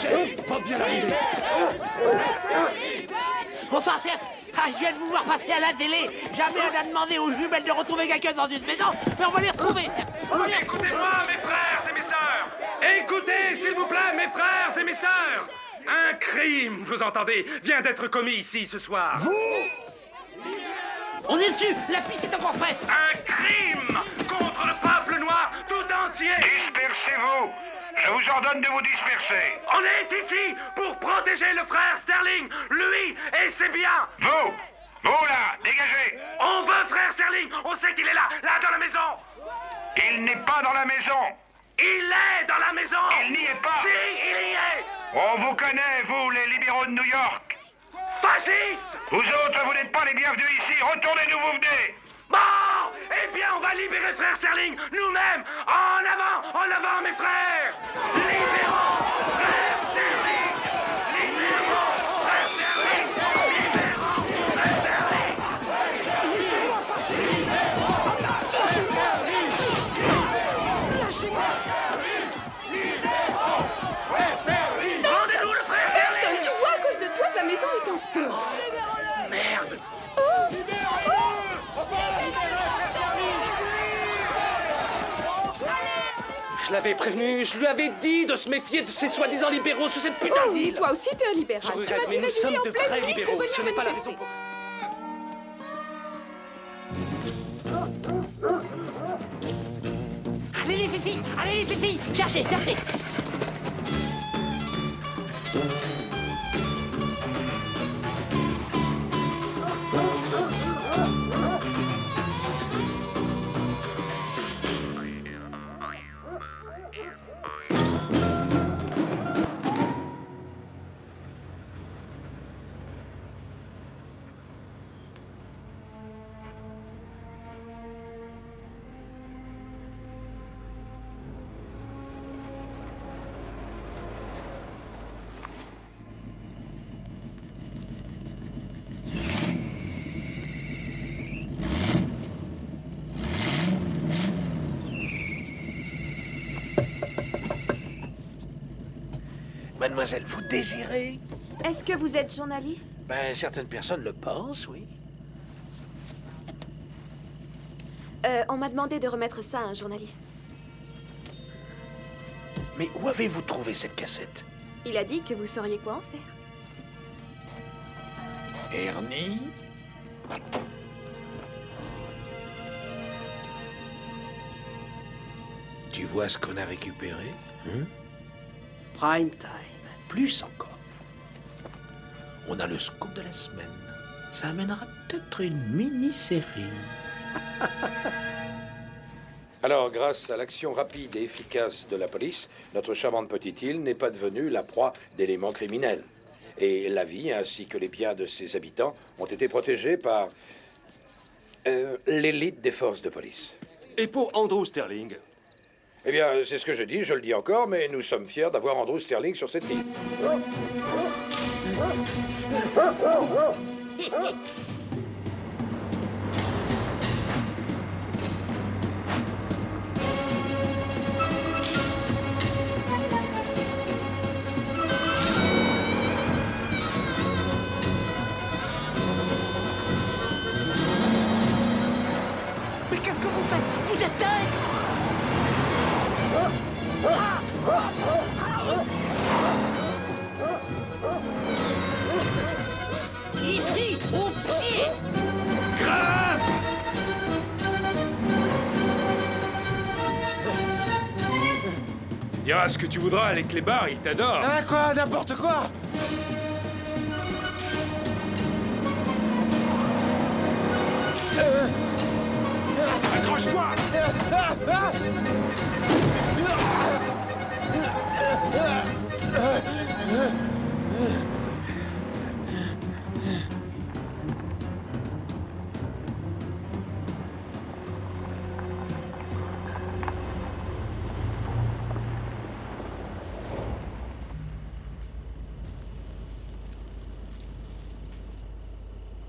Chef, Bob vient d'arriver. Bonsoir, chef. Ah, je viens de vous voir passer à la télé. Jamais on a demandé aux jumelles de retrouver quelqu'un dans une maison, mais on va les retrouver. Écoutez-moi, mes frères et mes sœurs. Écoutez, s'il vous plaît, mes frères et mes sœurs. Un crime, vous entendez, vient d'être commis ici ce soir. On est dessus. La piste est encore fraîche. Un crime contre le peuple noir tout entier. Dispersez-vous. Je vous ordonne de vous disperser. On est ici pour protéger le frère Sterling, lui et ses biens. Vous là, dégagez. On veut frère Sterling, on sait qu'il est là dans la maison. Il n'est pas dans la maison. Il est dans la maison. Il n'y est pas. Si, il y est. On vous connaît, vous, les libéraux de New York. Fasciste. Vous autres, vous n'êtes pas les bienvenus ici. Retournez d'où vous venez. Bon, eh bien, on va libérer frère Sterling, nous-mêmes. En avant, mes frères. Libérons frère Sterling. Libérons frère Sterling. Libérons frère Sterling. Laissez-moi passer. Lâchez-moi. Libérons frère Sterling. Rendez-nous le frère Sterling. Ayrton, tu vois, à cause de toi, sa maison est en feu. Merde. Je l'avais prévenu, je lui avais dit de se méfier de ces soi-disant libéraux sur cette putain d'île. Toi aussi, t'es un libéral. Je regrette, mais nous sommes de vrais libéraux. Ce n'est pas la raison pour... Allez les filles, cherchez. Mademoiselle, vous désirez? Est-ce que vous êtes journaliste? Ben, certaines personnes le pensent, oui. On m'a demandé de remettre ça à un journaliste. Mais où avez-vous trouvé cette cassette? Il a dit que vous sauriez quoi en faire. Ernie? Tu vois ce qu'on a récupéré? Prime time. Plus encore. On a le scoop de la semaine. Ça amènera peut-être une mini-série. Alors, grâce à l'action rapide et efficace de la police, notre charmante petite île n'est pas devenue la proie d'éléments criminels. Et la vie ainsi que les biens de ses habitants ont été protégés par l'élite des forces de police. Et pour Andrew Sterling? Eh bien, c'est ce que je dis, je le dis encore, mais nous sommes fiers d'avoir Andrew Sterling sur cette île. Mais qu'est-ce que vous faites? Vous êtes dingue! Ici, au pied! Grimpe! Diras ce que tu voudras, les clébards, ils t'adorent. Ah quoi? N'importe quoi! Accroche-toi!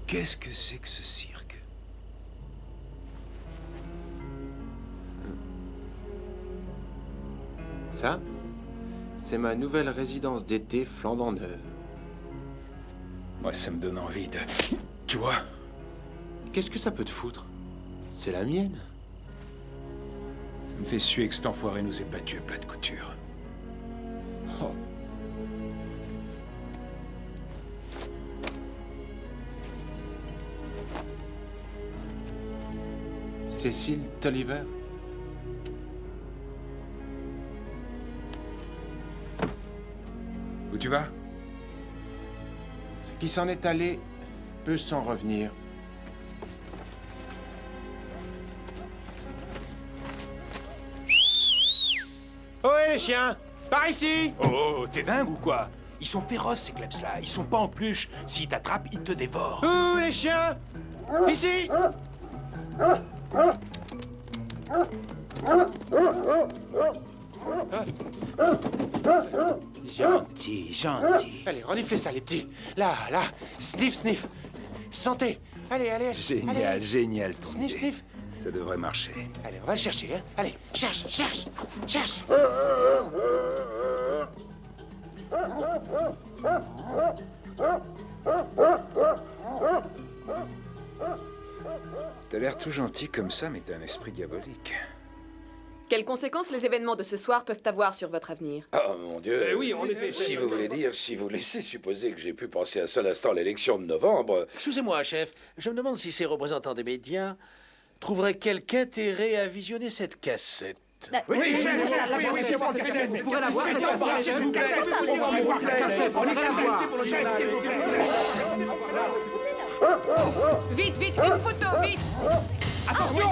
Qu'est-ce que c'est que ce cirque? Ça, C'est ma nouvelle résidence d'été flambant neuve. Moi, ça me donne envie de... Tu vois? Qu'est-ce que ça peut te foutre? C'est la mienne. Ça me fait suer que cet enfoiré nous ait battus à plat de couture. Oh. Cécile Tolliver? Où tu vas? Ce qui s'en est allé peut s'en revenir. Ohé les chiens! Par ici! Oh, t'es dingue ou quoi? Ils sont féroces ces kleps-là, ils sont pas en pluche. S'ils t'attrapent, ils te dévorent. Où les chiens? Ici! Gentil, gentil. Allez, reniflez ça, les petits. Là, là. Sniff, sniff. Santé. Allez, allez. Génial, allez. génial ton Sniff, idée. sniff. Ça devrait marcher. Allez, on va le chercher, hein. Allez, cherche, cherche, cherche. T'as l'air tout gentil comme ça, mais t'as un esprit diabolique. Quelles conséquences les événements de ce soir peuvent avoir sur votre avenir? Oh mon Dieu. Oui, en effet. Si vous voulez dire, si vous laissez supposer que j'ai pu penser un seul instant à l'élection de novembre. Excusez-moi, chef. Je me demande si ces représentants des médias trouveraient quelque intérêt à visionner cette cassette. Oui, chef, oui, c'est bon, cassette. Vous pourrez la voir, cette cassette. On va voir la cassette. On va la voir. Chef, s'il vous plaît. Vite, vite, une photo, vite! Attention!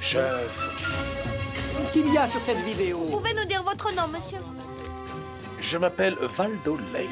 Chef. Qu'est-ce qu'il y a sur cette vidéo? Vous pouvez nous dire votre nom, monsieur? Je m'appelle Valdo Lake.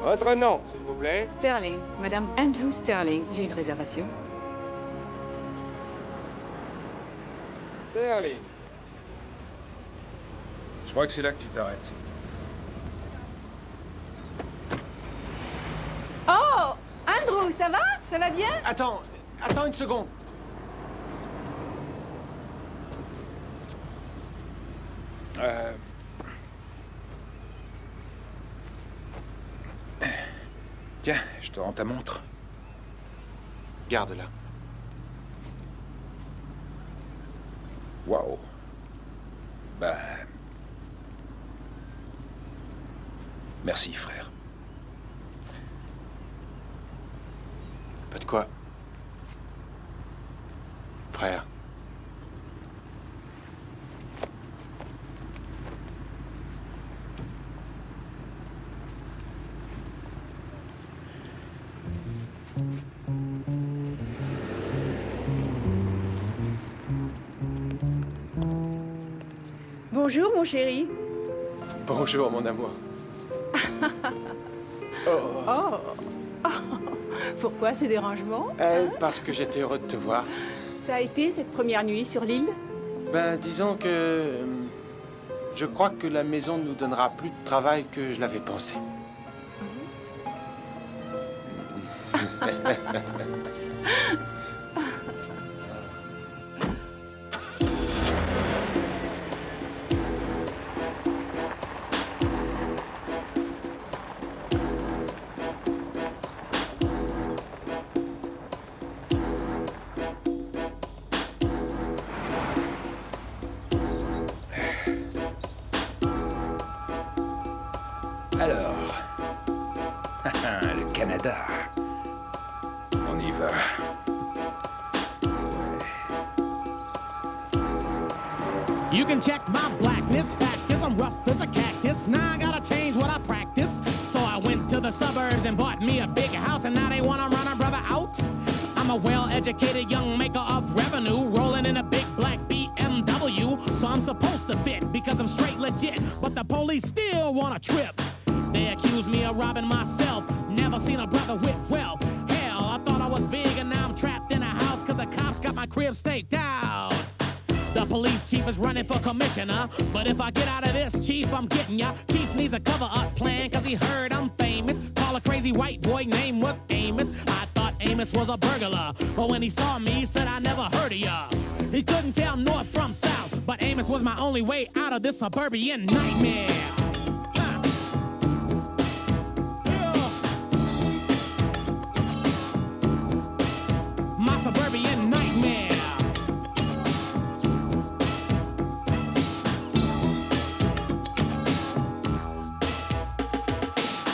Votre nom, s'il vous plaît. Sterling, Madame Andrew Sterling. J'ai une réservation. Sterling. Je crois que c'est là que tu t'arrêtes. Oh! Andrew, ça va? Ça va bien? Attends une seconde. Tiens, je te rends ta montre. Garde-la. Waouh. Bah... Merci, frère. Pas de quoi. Frère. Bonjour, mon chéri. Bonjour, mon amour. Oh. Pourquoi ce dérangement? Parce que j'étais heureux de te voir. Ça a été cette première nuit sur l'île? Ben, disons que... je crois que la maison nous donnera plus de travail que je l'avais pensé. Alors... le Canada. va. You can check my blackness, fact is I'm rough as a cactus. Now I gotta change what I practice. So I went to the suburbs and bought me a big house, and now they wanna run a brother out. I'm a well-educated young maker of revenue, rolling in a big black BMW. So I'm supposed to fit because I'm straight legit, but the police still wanna trip. They accuse me of robbing myself, never seen a brother with wealth. Hell, I thought I was big and now I'm trapped in a house cause the cops got my crib staked out. The police chief is running for commissioner, but if I get out of this, chief, I'm getting ya. Chief needs a cover-up plan cause he heard I'm famous. Call a crazy white boy, name was Amos. I thought Amos was a burglar, but when he saw me, he said I never heard of ya. He couldn't tell north from south, but Amos was my only way out of this suburban nightmare. My suburban nightmare.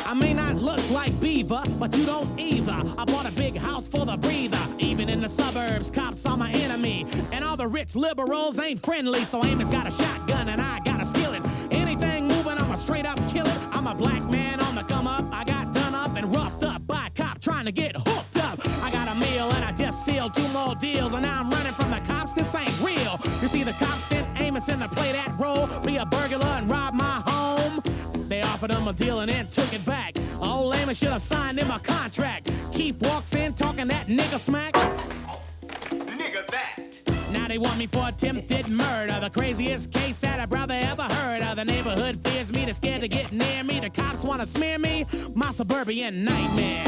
I may not look like Beaver, but you don't either. I bought a big house for the breather. Even in the suburbs, cops are my enemy. And all the rich liberals ain't friendly. So Amos got a shotgun and I got a skillet. Anything moving, I'ma straight up kill it. I'm a black man on the come up. I got done up and roughed up by a cop trying to get hooked up. I got a meal and I just sealed 2 more deals. And now I'm running from the cops, this ain't real. You see, the cops sent Amos in to play that role, be a burglar and rob my home. They offered him a deal and then took it back. Old Amos should have signed him a contract. Chief walks in talking that nigga smack. Nigga that. Now they want me for attempted murder. The craziest case that a brother ever heard of. The neighborhood fears me, they're scared to get near me. The cops want to smear me. My suburban nightmare.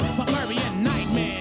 Suburban nightmare.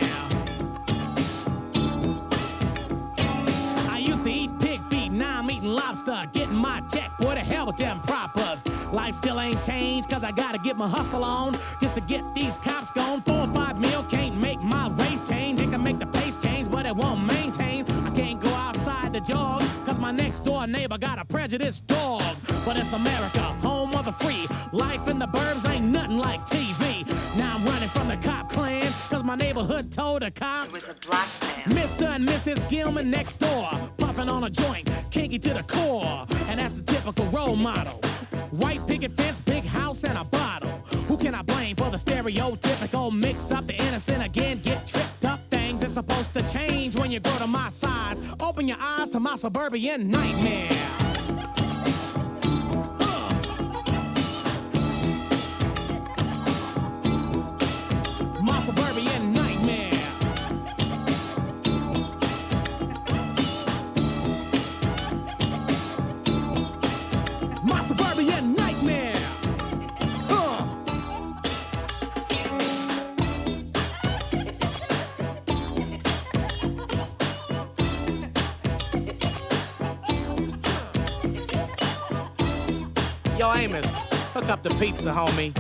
I used to eat pig feet, now I'm eating lobster. Getting my check, boy, the hell with them propers. Life still ain't changed, cause I gotta get my hustle on just to get these cops gone. 4 or 5 mil can't make my race change. It can make the pace change, but it won't maintain. I can't go outside the jog, cause my next door neighbor got a prejudiced dog. But it's America, home of the free. Life in the burbs ain't nothing like TV. Now I'm running from the cop clan, cause my neighborhood told the cops. It was a black man. Mr. and Mrs. Gilman next door, puffing on a joint, kinky to the core. And that's the typical role model. White picket fence, big house, and a bottle. Who can I blame for the stereotypical mix-up? The innocent again get tripped up. Things are supposed to change when you grow to my size. Open your eyes to my suburban nightmare. My suburban nightmare. My suburban nightmare. Yo, Amos, hook up the pizza, homie.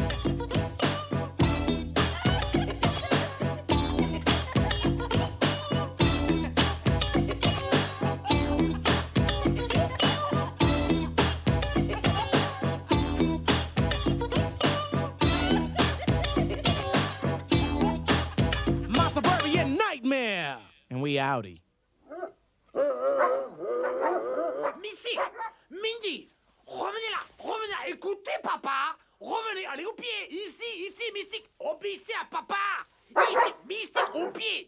My suburban nightmare. And we outie. Missy, Mindy, revenez là, écoutez papa, revenez, allez au pied, ici, Missy, obéissez à papa, ici, Missy, au pied,